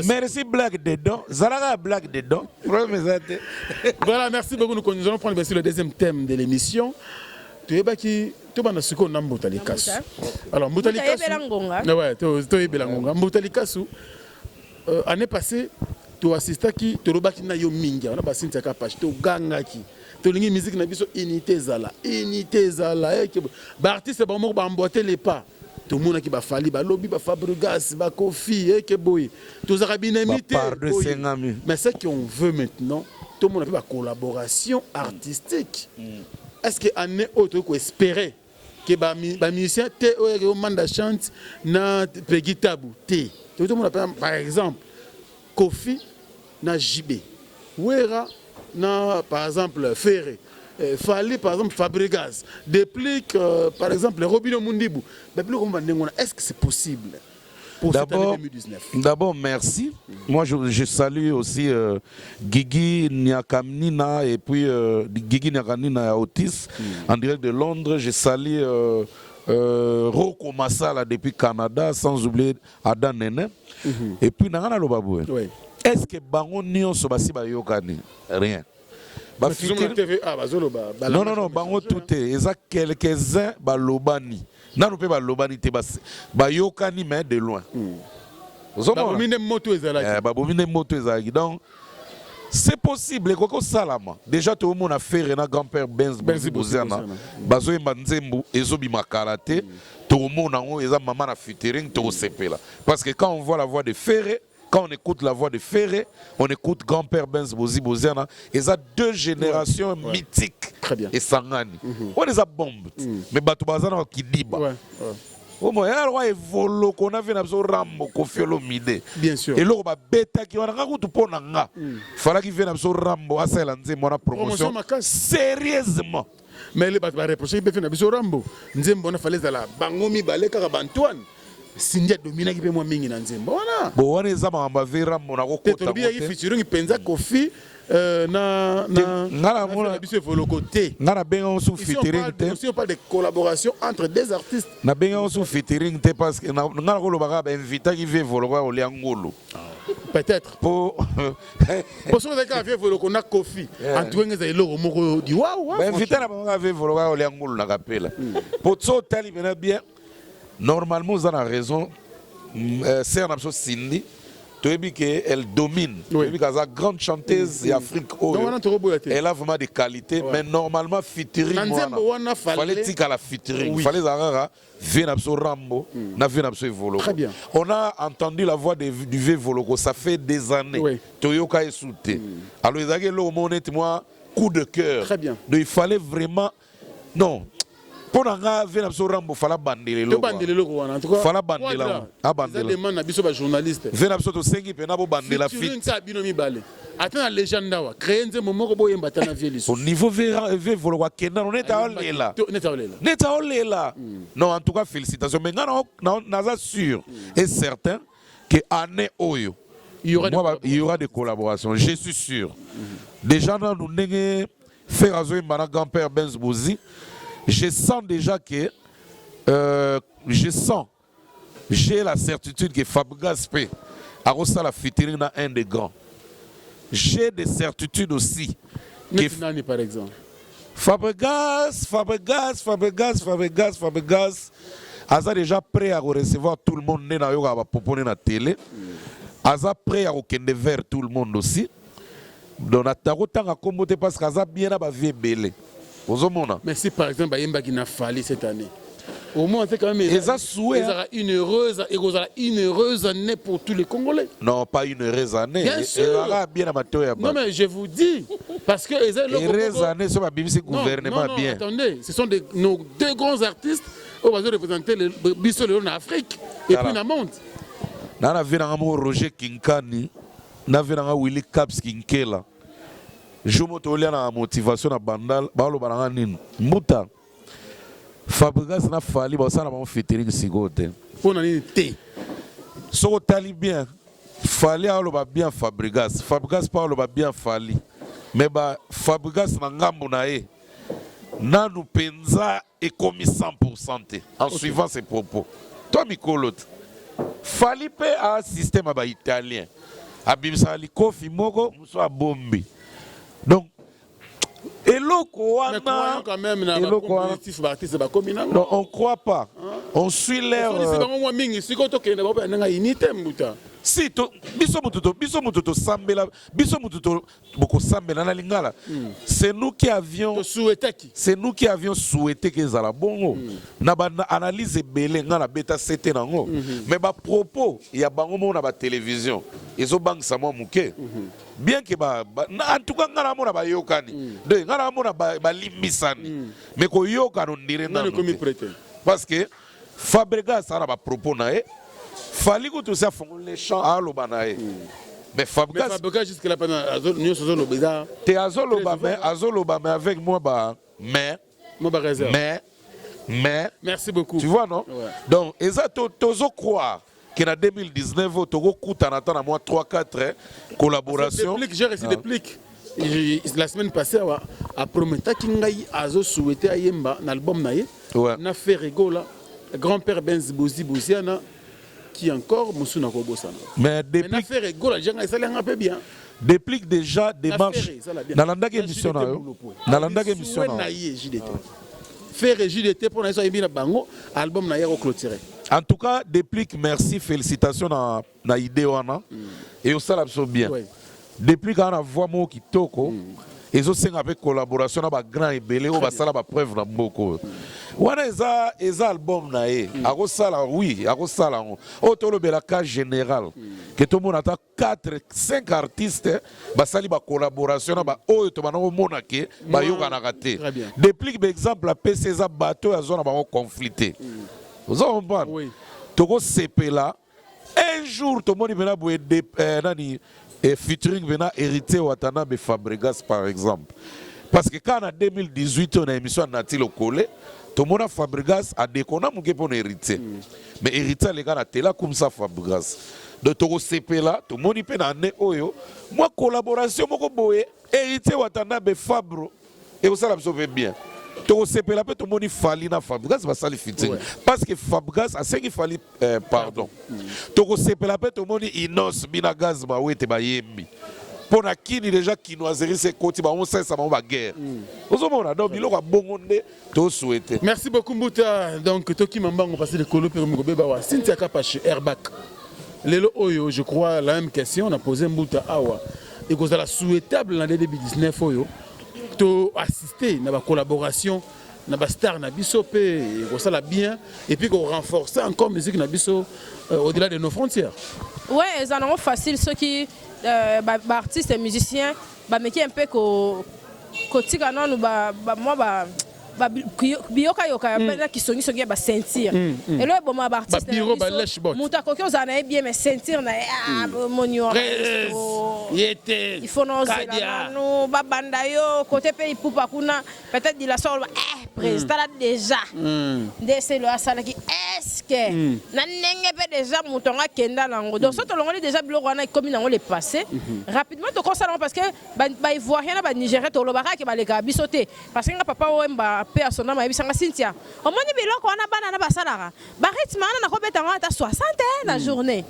Merci blague dedans. Zalaka blague dedans. Voilà, merci beaucoup. Nous allons prendre bien sûr le deuxième thème de l'émission. Tu es baki to bana siko na Mboutali Kassou. Alors Mboutali Kassou. Ouais, to yebelangonga. Mboutali Kassou. Année passée, tu assistais qui to robaki na yo mingi. On a ba Cynthia Kapachi to gangaki. To lingi musique na biso unité zala. Unité zala. Ba artiste ba mo ba emboîter les pas. Tout le monde qui va falloir ba lobby ba Fabregas ba Kofi que boy. To zakabina imité. Mais ce qu'on veut maintenant, tout le monde a fait la collaboration artistique. Est-ce que année autre qu'on espérait que les musiciens te manda chante na Peggy Tabou te tout le monde appelle par exemple Kofi na JB Wera na par exemple Ferré Fali par exemple Fabregas depuis que par exemple Robino Mundibu est-ce que c'est possible? D'abord, merci. Moi, je salue aussi Guigui Nyakamnina et puis Guigui Nyakamnina Otis en direct de Londres. Je salue Roko Massala depuis Canada, sans oublier Adam Nene. Et puis, Nangana Lobaboué. Est-ce que Bango Nyon Sobasi Bayokani? Rien. Non, Bango tout est. Il y a quelques-uns Balobani. Non, on peut pas l'obani te bas yokani mais de loin. Babomine moto ezalaki. Babomine moto ezalaki. Donc c'est possible koko salama. Déjà tout le monde a fait Rena grand-père Benz Bozana. Bazo Mbanzembu ezobi makarate. Tout le monde en eza maman na featuring to sepela. Parce que quand on voit la voix de Ferré, quand on écoute la voix de Ferré, on écoute grand-père Benz Bozana. Ils ont deux générations mythiques. Très bien. Et Sangani. On les a bombes. Mais Batubazana qui dit. au moins alors évolo qu'on a vu na so Rambo Koffi Olomide bien sûr et lo ba beta ki wana ka kutu pona nga fala ki vient na so Rambo asala nzembo na promotion sérieusement mais les ba reprocher be fait na biso Rambo nzembo na fallait la bangomi balé kaka bantoine Sindia domina ki pe moi mingi na nzembo wana bo wana eza mamba ve Rambo na ko kota te to featuring penza Koffi ngana biso evolo côté ngana benga on sous featuring te aussi on parle de collaboration entre des artistes na benga on sous featuring te parce que ngana ko lo baka ba invita ki ve volo kwa oli angolo peut-être pour ce que ka ve volo kona Koffi antuenge za eloko moko di waouh ba invita na ba ve volo kwa oli angolo na kapela pour so tali mena bien normalement vous avez raison c'est un absolu Cindy elle domine. Oui. Elle est grande chanteuse d'Afrique. Elle a vraiment des qualités, mais normalement, featuring. Il fallait dire qu'à la featuring. Il fallait venir absolu Rambo, venir absolu Volo. Très bien. On a entendu la voix du vieux Volo, ça fait des années. Oui. Toyoka est souté. Alors, ils ont dit moi coup de cœur. Très bien. Donc, il fallait vraiment. Non. Pour nga vena so Rambo fala bandele lo en tout cas fala bandela a bandela demande na biso ba journaliste vena so to sengi pe na bo bandela fit nka bino mi bale atana légende wa créer nzembo moko boyemba tana vieliso au niveau ve volo wa kenda on est à olela non en tout cas félicitations mais naza sûr et certain que année oyo il y aura des collaborations je suis sûr déjà nous ndenge faire azo mbana grand-père Benz Bozi. Je sens déjà que j'ai la certitude que Fabregas P a reçu la featuring dans un des grands. J'ai des certitudes aussi. Que par exemple. Fabregas a déjà prêt à recevoir tout le monde dans la télé. A prêt à recevoir vers tout le monde aussi. Donc, parce qu'il a bien à vie belé. Mais si par exemple Bayemba qui n'a fallu cette année, au moins c'est quand même une heureuse année pour tous les Congolais. Non, pas une heureuse année. Bien sûr. Non mais je vous dis parce que heureuse année sur le gouvernement bien. Attendez, ce sont nos deux grands artistes qui vont représenter le Bissau en Afrique et puis dans le monde. Nana vena Roger Kinkani, na vena Willy Caps Kinkela. Je me la motivation à Bandal, Balo Baranganin, Mouta. Fabregas n'a fallu, ça n'a pas fait sigote. Pour un thé. So tali bien, fallait avoir bien Fabregas. Fabregas parle bien fallu. Mais Fabregas n'a ngambo nae. Na nous penza et commis 100% en suivant ses propos. Toi, Mikolo, fallait pas un système italien. Abimsa Koffi Moko, soit bombi. Donc, non, on ne croit pas. On suit l'air. Si, c'est nous qui avions souhaité que ça bon. Na analyse belé na bêta c'était nango. Mais ba propos, il y a bango na ba télévision. Ils ont banque ça moi muké. Bien que en tout cas ngala mona ba yokani. De ngala mona ba limbisani. Mais ko yoka on dirait non. Parce que Fabregas ça na ba propos na fallait que tout ça font les champs à l'obanae. Mais Fabregas jusque là pendant nous sommes au bizarre. T'es Azolobama avec moi mais merci beaucoup. Tu vois non? Ouais. Donc exactement tozo croire qu'en 2019 Togo coûte en moi 3-4 collaborations. J'ai reçu des pliques. La semaine passée à Prometa Kingai Azo souhaité Ayemba un album naïe. Na fait rigola grand-père Benz Bozi Boziana qui encore Moussuna Kobosana. Mais depuis faire rigola ça un peu bien. Depuis déjà démarche Nalanda émission Nalanda émission faire JDT pour naïso yebina bango album na yero clôturer. En tout cas depuis merci félicitations na idée wana et au sala bien. Depuis qu'on a voix mo kitoko ils ont avec collaboration na ba grand ebele o ba sala ba preuve na mboko. Wana eza album na ye akosala oui akosala o tolo bela cas général que tout le monde attend 4-5 artistes basali ba collaboration na ba oyo to bana mona ke ba yoka na raté depuis par exemple la PCza bateau ya zona ba conflité Vous avez compris? Oui. Toko sepela. Un jour, tout le monde vient pour featuring vient hériter Watanabe Fabregas par exemple. Parce que quand en 2018 on a une émission à Nati le collé, tout le monde a Fabregas a déconné pour hériter. Mais hériter les gars na tela comme ça Fabregas. De Toko sepela, tout le monde peut n'année oyo. Moi collaboration moko boye hériter Watanabe Fabro et vous ça l'absorbe bien. Toko sepela peut tout le monde fali na Fabregas va ça le featuring. Parce que Fabregas a ce qu'il fallait pardon. Toko sepela peut tout le monde inos binagaz ba wete ba yembi. Pour na kini déjà kinoiserie c'est côté ba on sait ça ba guerre. Vous avez donc il aura bongonde to souhaiter. Merci beaucoup Mbouta. Donc Toki Mambango passé de Kolo Perumo Beba wa Cynthia Kapache Airbag. Lelo Oyo, je crois la même question on a posé Mbouta Awa. Et que ça la souhaitable en 2019 Oyo. To assister na ba collaboration na ba star na biso pe ko ça la bien et puis qu'on renforcer encore musique na biso au-delà de nos frontières. Ouais, ça non facile ceux qui artistes et musiciens mais qui un peu kotika non moi biyoka yoka na kisongi songi ba sentir et là bon ma artiste muta kokyo za na bien mais sentir na monio yete il faut non no ba banda yo côté pays poupa kuna peut-être dit la sol président déjà c'est le asala qui est-ce que na nenge pe déjà mutonga kenda lango donc soto longo déjà biloko na comme nango le passé rapidement to consala parce que ba ivoirien ba nigérien to lobaka ke ba le kabisoté parce que papa wemba pe asona ma bisanga Cynthia omoni biloko wana bana na basalaka ba rythme na ko betanga ata 60 na journée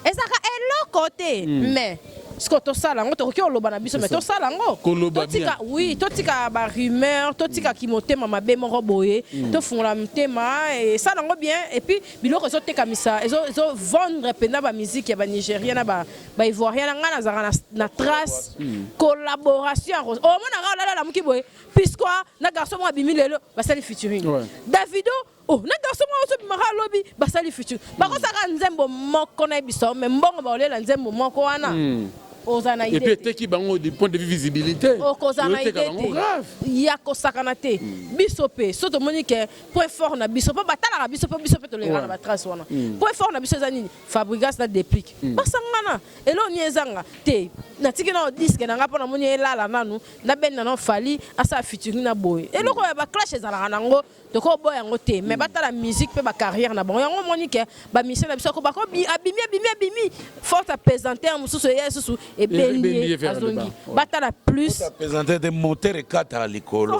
ezaka eloko te mais ce que to sala ngo to ko loba na biso mais to sala ngo totika oui totika ba rumeur totika ki motema mabe moko boye to fungola motema et ça ngo bien et puis biloko zo tekamisa ezo vendre pena ba musique ya ba nigérien na ba ivoirien na ngana zaka na trace collaboration o mona la muki boye puisque na garçon mo abimi lelo ba sali featuring Davido oh na garçon mo so bimaka lobby ba sali featuring ba ko saka nzembo moko na biso mais mbongo ba olela nzembo moko wana. Et puis teki bango du point de vue visibilité. Il y a kosakanate bisope soto monique point fort na bisope batala bisope to le na ba trace wana point fort na biso zanini Fabregas na déplique basangana elo niezanga te na tiki na disque na ngapa na moni elala nanu na ben na fali asa featuring na boy elo ko ba clash ezala nango to ko boy yango te mais batala musique pe ba carrière na bon yango monique ba mission na biso ko ba ko abimi forte à présenter mususu yesusu et béni azongi batala plus présenter des moteurs et 4 à l'école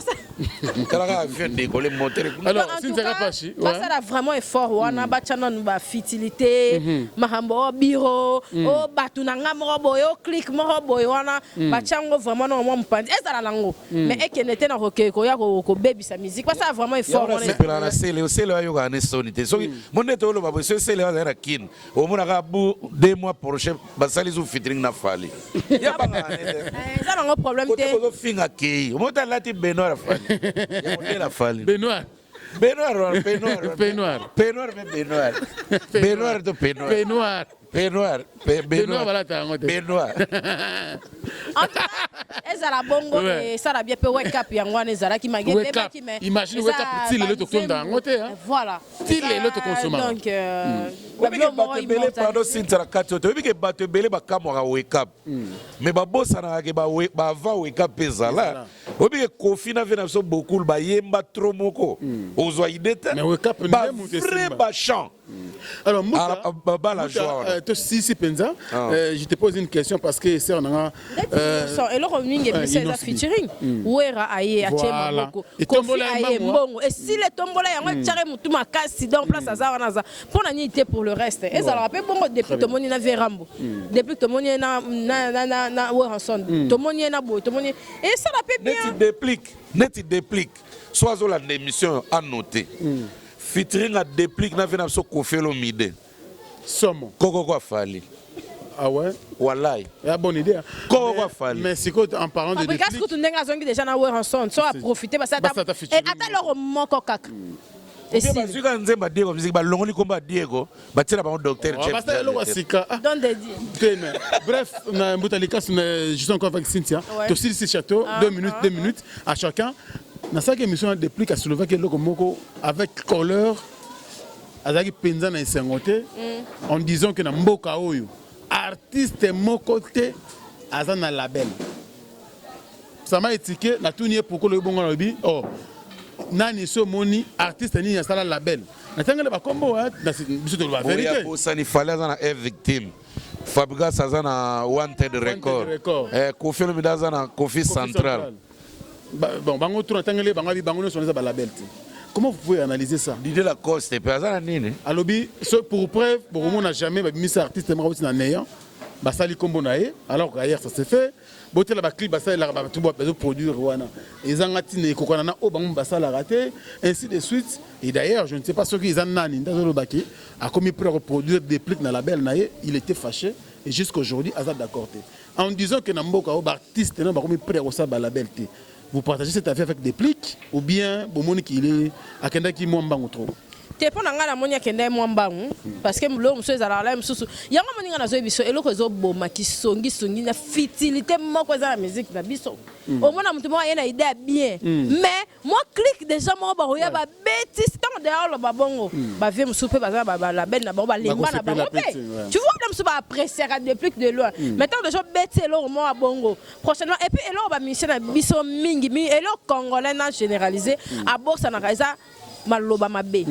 kala vient d'école moteur alors Cynthia Kapache ça a vraiment effort wana bachana ba fitilité mahambo biro o batu na ngamo boyo click mo boyo wana bachango vraiment no mo mpandi ezala lango mais ekenete na rokeko ya ko baby sa musique ça a vraiment effort c'est pour la c'est le ayo ga sonité so monde to lo babo c'est le na kin o mona ka bu 2 mois prochain basali zo featuring na fali ya banga ça n'a pas problème te ko finga kei o mota lati Benoît fali Benoît en tout cas ezala bongo et ça la bien pe wake up yango ezala ki magete ba ki mais imagine wake up style le to tonda ngote voilà style le to consommer donc pardon Cynthia Kapache to bike bato belé ba kamwa wake up mais ba bossa na ke ba va wake up ezala obike Kofi na vena so beaucoup ba yemba trop moko ozwa ideta mais wake up ba vrai ba chant. Alors si Penza, je te pose une question parce que c'est un et le running est c'est featuring ouera aye achema moko Kofi aye mbongo et si le tombola yango tchare mutu makasi dans place azana za pona ni té pour le reste et ça rappelle bongo depuis to moni na Verambo depuis to moni na Weranson to moni na boy to moni et ça rappelle bien net déplique soit la émission à noter featuring a déplique na vena so Kofi Olomide somo koko kwa fali ah ouais wallahi la bonne idée koko kwa fali mais c'est quoi en parlant de déplique parce que tu n'engas zongi déjà na Weranson so a profiter parce que et ata leur moko kaka et si parce que nzemba Diego musique ba longoli komba Diego ba tira ba docteur chef parce que lo wasika don de dire bref na Mbutalika juste encore avec Cynthia to si château 2 minutes à chacun. Dans cette émission, depuis qu'à soulever que le moko avec couleur azaki penza na esengo te en disant que na mboka oyo artiste moko te aza na label. Ça m'a étiqué na tuni pourquoi le bon lobi oh nani so moni artiste ni ya sala label. Na tangela ba kombo na biso to la vérité. Pour ça il fallait azana une victime. Fabregas azana wanted record. Kofi Olomide azana Kofi Central. Bon bango tourna tangele bango bi bango no soneza ba label. Comment vous pouvez analyser ça? L'idée la cause c'est pas ça nini. Alobi pour preuve bon on n'a jamais mis ça artiste moko na néant. Ba sali kombo na ye alors qu'ailleurs ça s'est fait. Boté la clip basala la ba tout ba produire wana. Ezangati ne kokona na o bango basala raté ainsi de suite. Et d'ailleurs, je ne sais pas ce qu'ils en ont dit, a commis pour reproduire des pliques dans la belle naïe, il était fâché et jusqu'aujourd'hui, Azad d'accord. En disant que Namboka ou artiste n'a pas commis pour reproduire la belle. Vous partagez cette affaire avec des pliques ou bien bon monde qui est à Kendaki Mwamba ou trop. Te pona ngala monia kende mwambangu parce que lo mso ezala la msusu yango moninga nazo biso eloko ezo boma kisongi songi na fitilité moko za la musique na biso au moins mutu mo yena idée bien mais moi clique déjà mo ba roya ba bêtise tant dehors le babongo ba vie msusu pe ba ba la belle na ba ba lemba na ba tu vois comme msusu ba apprécier depuis de loin maintenant déjà bêtise lo mo abongo prochainement et puis elo ba mission na biso mingi mi elo congolais na généralisé a bossa na kaisa maloba mabe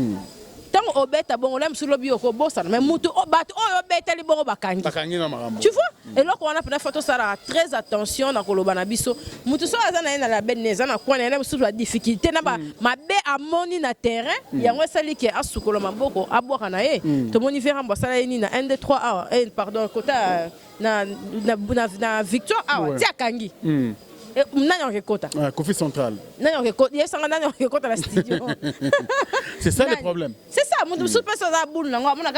tant obeta bon lem sur lobi ko bossa mais mutu bato o obeta li bongo bakangi na marambo tu vois et là on a pris photo ça très attention na koloba na biso mutu so azana na la beneza na kwa na sur la difficulté na ba mabe amoni na terrain yango sali ke asukolo maboko aboka na ye to moni vera mbosala ni na 1 2 3 pardon kota na victoire ti akangi Kofi Central. C'est ça le problème. C'est ça. Mon soupe sur la boule. On a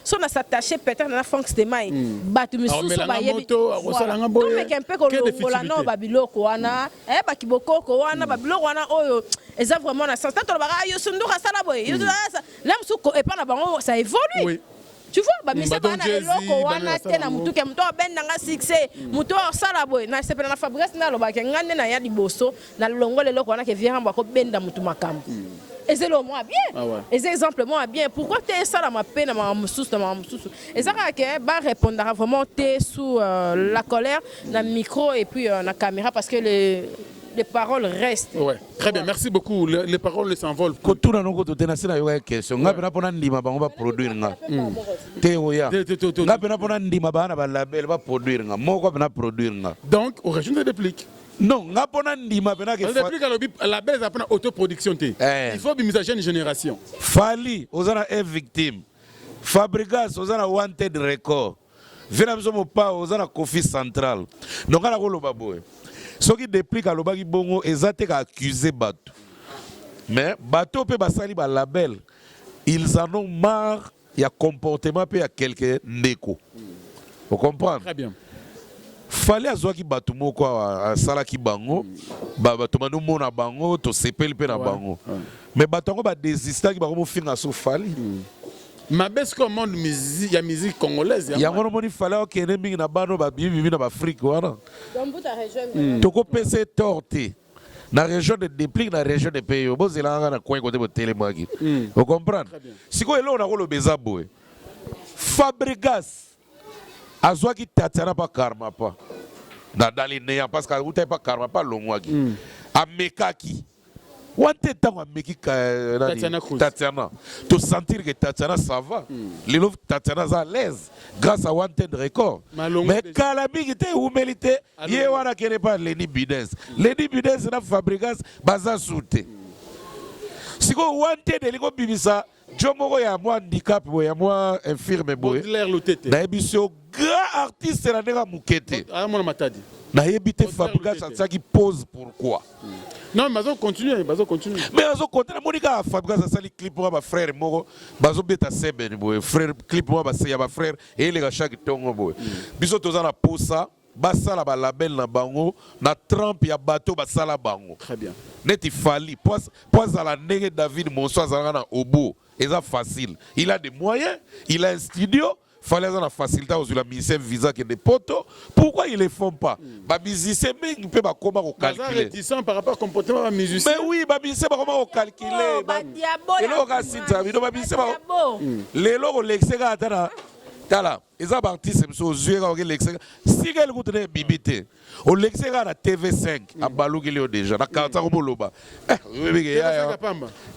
son s'attacher peut-être dans la fonction de maille. Battu me sous sur moto. Donc mais un peu comme le non babilo koana. Bakiboko koana babilo koana oyo. Eza vraiment na sens. Tant ba yo sundu kasala boy. Là msuko et pas na bango ça évolue. Oui. Tu vois, bah mais c'est pas na eloko wana tena mutu ke mutu ben nga succès mutu sala boy na sepela na Fabrice na loba ke ngane na ya liboso na longole eloko wana ke viera mbako benda mutu makambo et c'est le moi bien et c'est exemple moi bien pourquoi t'es ça la ma peine ma mususu et ça que ba répondre vraiment t'es sous la colère na micro et puis na caméra parce que les paroles restent. Ouais. Très bien, merci beaucoup. Les paroles s'envolent. Quand tout le monde est dans la question, on va produire. Donc, au régime de réplique. Non, la belle est autoproduction. Il faut une jeune génération. Fali, aux est victime. Fabregas, aux wanted record. Venamzo pas aux Kofi Central. Donc, ce qui déplique à l'obagi bongo est accusé bateau. Mais bateau peut basali ba label. Ils en ont marre. Il y a comportement peut y a quelques ndeko. Vous comprenez? Très bien. Fallait azoa ki bateau moko a sala ki bango. Bateau manu mona bango to sepel pe na bango. Mais bateau ba désista ki bango finga so fali. Ma baisse comme monde musique, il y a musique congolaise. Il y a un moment il fallait que les gens na bano ba bibi na Afrique wana. Toko PC torté. Na région de déplique na région de pays. Bo zelanga na coin côté botelé magi. Vous comprenez? Si ko elo na ko lo bezabo. Fabregas azwa ki tatana pa karma pa. Na dalinéa parce que utai pa karma pa longwagi. Amekaki. Wante tango meki Tatiana. Tu sentir que Tatiana ça va. Les loups Tatiana à l'aise grâce à Wanted Record. Mais Kalami qui était humilité, il wana kene pas Lenny Bidens. Lenny Bidens na Fabregas baza soute. Si ko Wanted eliko bibisa, Jomoko ya moi handicap ya moi infirme boy. Na ebiso grand artiste na ndeka mukete. Ah mon matadi. Na ebité Fabregas ça qui pose pourquoi. Non, mais on continue, continue. Mais on continue. Monica Fabregas a sali clip pour ma frère Moro, bazo beta seben boy, frère clip pour ma ya ba frère et les chaque tongo boy. Biso tozana posa, basala ba label na bango, na trempe ya bateau basala bango. Très bien. Neti fali, poise à la nègre David Monso azana na obo, et ça facile. Il a des moyens, il a un studio. fallait avoir la facilité aux la ministère visa que des potos. Pourquoi ils ne le font pas? Babizissé, mais ils peuvent comment calculer. Réticent par rapport au comportement des musiciens. Mais oui, babizissé, comment calculer. Et là, on a cité, babizissé, les lots, l'excès, tala, ils ont parti, c'est aux yeux, l'excès. Si quelqu'un a bibité, au l'excès à TV5, à Balougilio déjà, à Kataroboloba.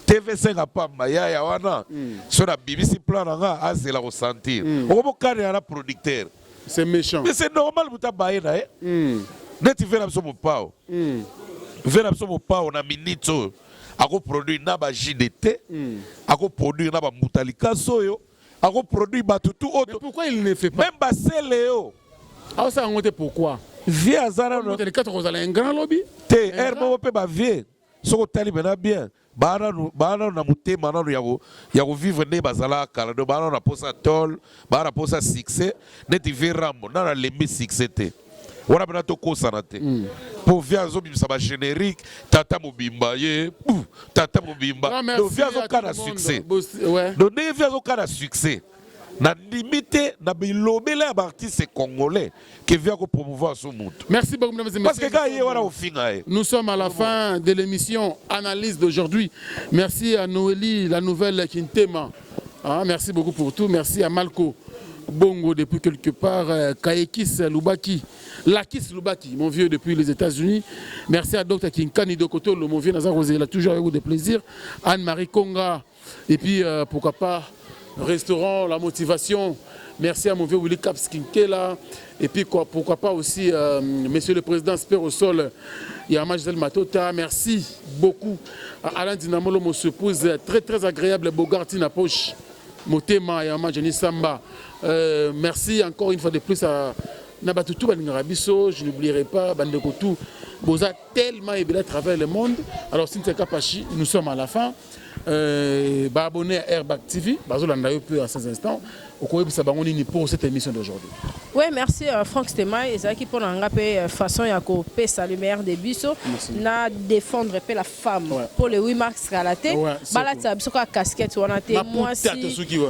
TV5 à Pamba, ya wana. Sur la BBC plan, c'est la ressentir. On va carrer un producteur. C'est méchant. Mais c'est normal pour ta baïe, là. Net, tu fais l'absolu pao. Tu fais l'absolu pao, on a minito. Ako produit naba JDT, ako produit naba mutalika soyo, ako produit batutu auto. Mais pourquoi il ne fait pas? Même basse Léo. Ah ça a monté pourquoi? Vieux Azara no. Les 4 rosales un grand lobby. Te herbo pe ba vieux. Soko tali bena bien. Bana na mutema na yago vivre ne bazala kala do bana na posa tol, bana posa succès, neti verambo na lembi succès te. On a bien toko sanate. Pour via zo bimsa ba générique, tata mobimba ye, tata mobimba. Donc via zo kana succès. Donc ne via zo kana succès. Na limité na bilobela artiste congolais qui vient promouvoir son monde. Merci beaucoup mesdames et messieurs. Parce que nous sommes à la fin de l'émission Analyse d'aujourd'hui. Merci à Noélie, la nouvelle Kintema. Merci beaucoup pour tout. Merci à Malco Bongo depuis quelque part, Kayekis Lubaki, Lakis Lubaki, mon vieux depuis les États-Unis. Merci à Dr Kinkani Dokotolo, mon vieux Nazar Rosé, il a toujours eu des plaisirs. Anne-Marie Konga, et puis pourquoi pas Restaurant La Motivation. Merci à mon vieux Willy Caps Kinkela. Et puis pourquoi pas aussi Monsieur le Président Spérosol, Yama Gisèle Matota. Merci beaucoup à Alain Dinamolo, mon épouse très très agréable, Bogarti Napoche. Motema Yama Jenny Samba. Merci encore une fois de plus à Nabatutu Baningarabiso. Je n'oublierai pas Bandekotou. Boza tellement ébélé à travers le monde. Alors Cynthia Kapachi, nous sommes à la fin. Abonné à Airbag TV. Bazolanda peu à ces instants. Pour cette émission d'aujourd'hui. Oui, merci Franck Stema et Zaki pour la façon à couper sa lumière des bisous, na défendre la femme pour les 8 marques Kalaté. Balata bisoka casquette on a été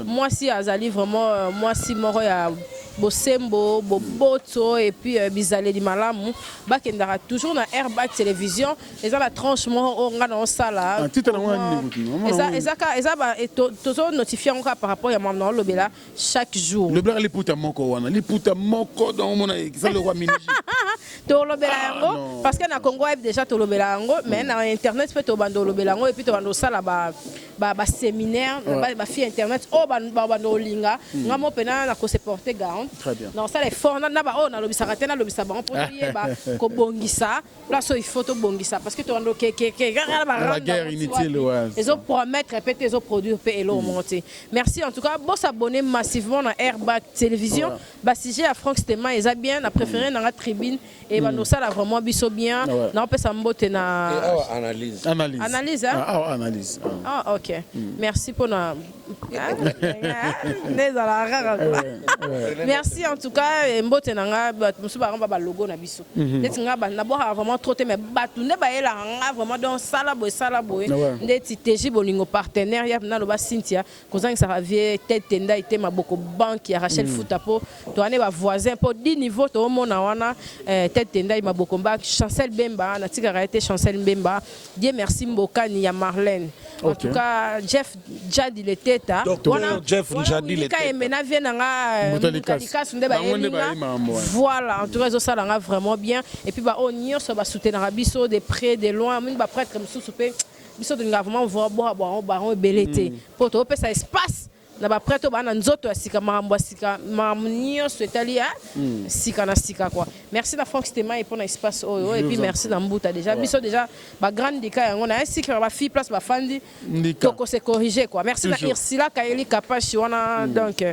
moi si Azali vraiment moi si moro ya Bosembo, Boboto et puis Bizalé di Malamu, bakendara toujours na Airbag télévision, et ça la tranchement on a dans ça là. Et toujours notifié encore par rapport à mon lobela chaque jour. Le blanc les puta moko wana, les puta moko dans mon ça le roi miniji. To lobela yango parce que na Congo déjà to lobela yango mais na internet peut to bando lobela yango et puis to bando ça là ba séminaire ba fi internet o bando linga ngamo pena na ko se porter garant. Très bien. Non ça les fort na ba o na lobisa ratena lobisa ba pour yeba ko bongisa place il faut to bongisa parce que to bando la guerre inutile ouais. Ils ont promettre répéter ils ont produire et l'eau monter. Merci en tout cas bon s'abonner massivement à Airbag Télévision. Bah si j'ai à Franck Stema ils a bien a préféré dans la tribune et bah nous ça là vraiment biso bien. Na on peut s'emboter na analyse. Analyse hein? Analyse. Ah OK. Merci pour na merci en tout cas mbote nanga musu ba ba logo na biso. Neti nga ba na bo vraiment trop mais batu ne ba ela nga vraiment dans sala boy ndeti TJ bolingo partenaire na loba Cynthia kozanga ça ravie tête tenda ite maboko banque ya Rachel Foutapo to ane ba voisin pour 10 niveaux to mona wana tête tenda maboko banque Chancel Bemba na tika raité Chancel Bemba Dieu merci Mbokani ya Marlène. En tout cas Jeff Jadi le teta wana Jeff Jadi le teta mena vient nga voilà en tout cas ça là vraiment bien et puis ba onio so ba soutenir biso de près de loin même ba prêtre musu souper biso de vraiment voir baron belete pour to ça espace na ba prêtre ba na nzoto asika marambo asika mamunio swetalia sika na sika quoi. Merci na Franck Stema et pour l'espace et puis merci na Mbuta déjà biso déjà ba grande dika on a ainsi que ba fi place ba fandi toko se corriger quoi. Merci na Irsila Kaeli Kapashi wana donc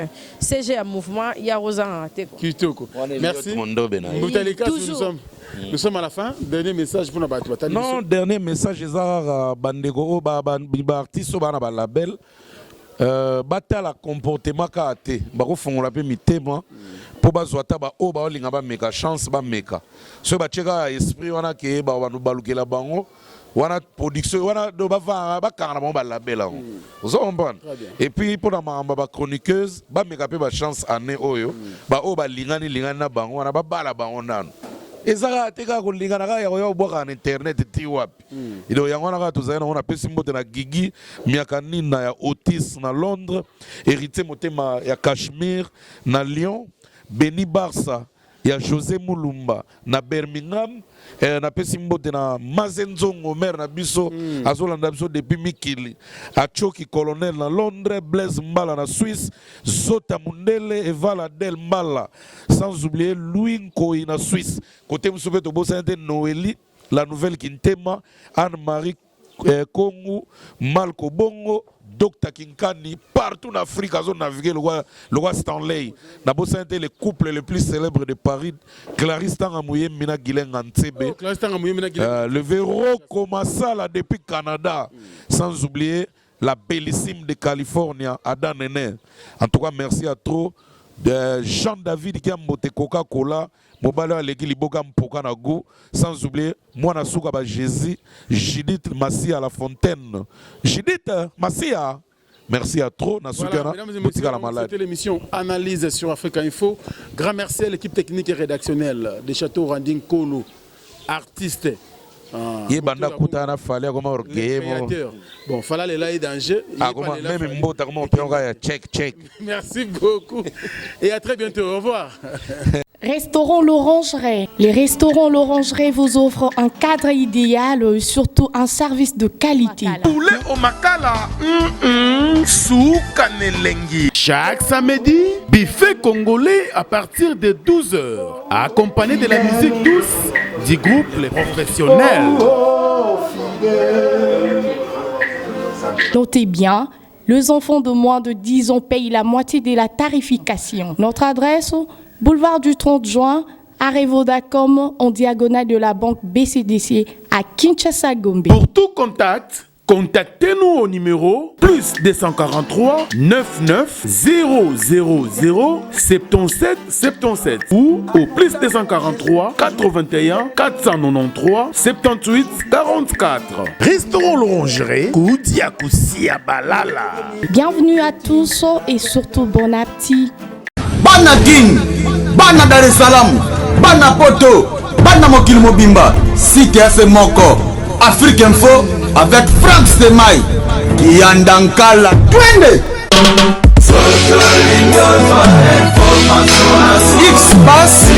CG à mouvement ya Rosa Kitoko. Merci Mbutalika nous sommes à la fin. Dernier message pour nous. Non, dernier message ezara bandego ba artiste ba na ba label batala comportement ka te bako fongola pe mitema po bazwata ba o ba olinga ba meka chance ba meka so ba cheka esprit wana ke ba wanu balukela bango wana production wana do bava bakanga na ba label vous comprenez. Et puis pour na mamba ba chroniqueuse ba meka pe ba chance année oyo ba o ba lingani na bango wana ba bala bango nano ezaka teka ko lingana ka ya yo boka na internet ti wapi ido yango na ka tozana on apesi mbote na Gigi miaka nina ya Otis na Londres, hérité motema ya Kashmir na Lyon, Beni Barça ya José Mulumba na Birmingham, na pesi mbote na Mazenzongo maire na biso azolanda biso depuis Mikili, Achoki colonel na Londres, Blaise Mbala na Suisse, Zota Mundele Evala Del Mbala, sans oublier Louis Nkoi na Suisse. Côté Moussoupe Tobo Sainte Noélie, la nouvelle Kintema, Anne-Marie Kongo, Malko Bongo, Dr Kinkani, partout en Afrique, ils ont navigué le roi Stanley. D'abord, c'était le couple le plus célèbre de Paris, Clarisse Tangamouye Mina Guilen Antebe. Le Véro Komasala depuis Canada, sans oublier la bellissime de Californie, Ada Nene. En tout cas, merci à trop. Jean-David qui a monté Coca-Cola. Mobala legi liboka mpoka na go, sans oublier mwana suka ba Jésus, Judith Massia la Fontaine. Judith Massia, merci à trop. Voilà, c'était l'émission Analyse sur Africa Info. Grand merci à l'équipe technique et rédactionnelle des Châteaux Randing Kolo, artistes. Yebanda kutana fallait comment organiser. Bon, fallait les là et danger. Même mbota comment on check. Merci beaucoup et à très bientôt. Au revoir. Restaurant L'Orangerie. Les restaurants L'Orangerie vous offrent un cadre idéal, surtout un service de qualité. Poulet au makala, soukanelengi. Chaque samedi, buffet congolais à partir de 12h, accompagné de la musique douce du groupe Les Professionnels. Notez bien, les enfants de moins de 10 ans payent la moitié de la tarification. Notre adresse, boulevard du 30 juin, arrêt Vodacom, en diagonale de la banque BCDC à Kinshasa, Gombe. Pour tout contact, contactez-nous au numéro plus 243 99 000 77 77 ou au plus 243 81 493 78 44. Restaurant L'Orangerie, Koudia Koussia Balala. Bienvenue à tous et surtout bon appétit. Bana King, Bana Dar es Salaam, Bana Poto, Bana Mokil Mobimba, Site FM Moko, Afrique Info avec Franck Stemai, Yandankala, Twende. X-Bass,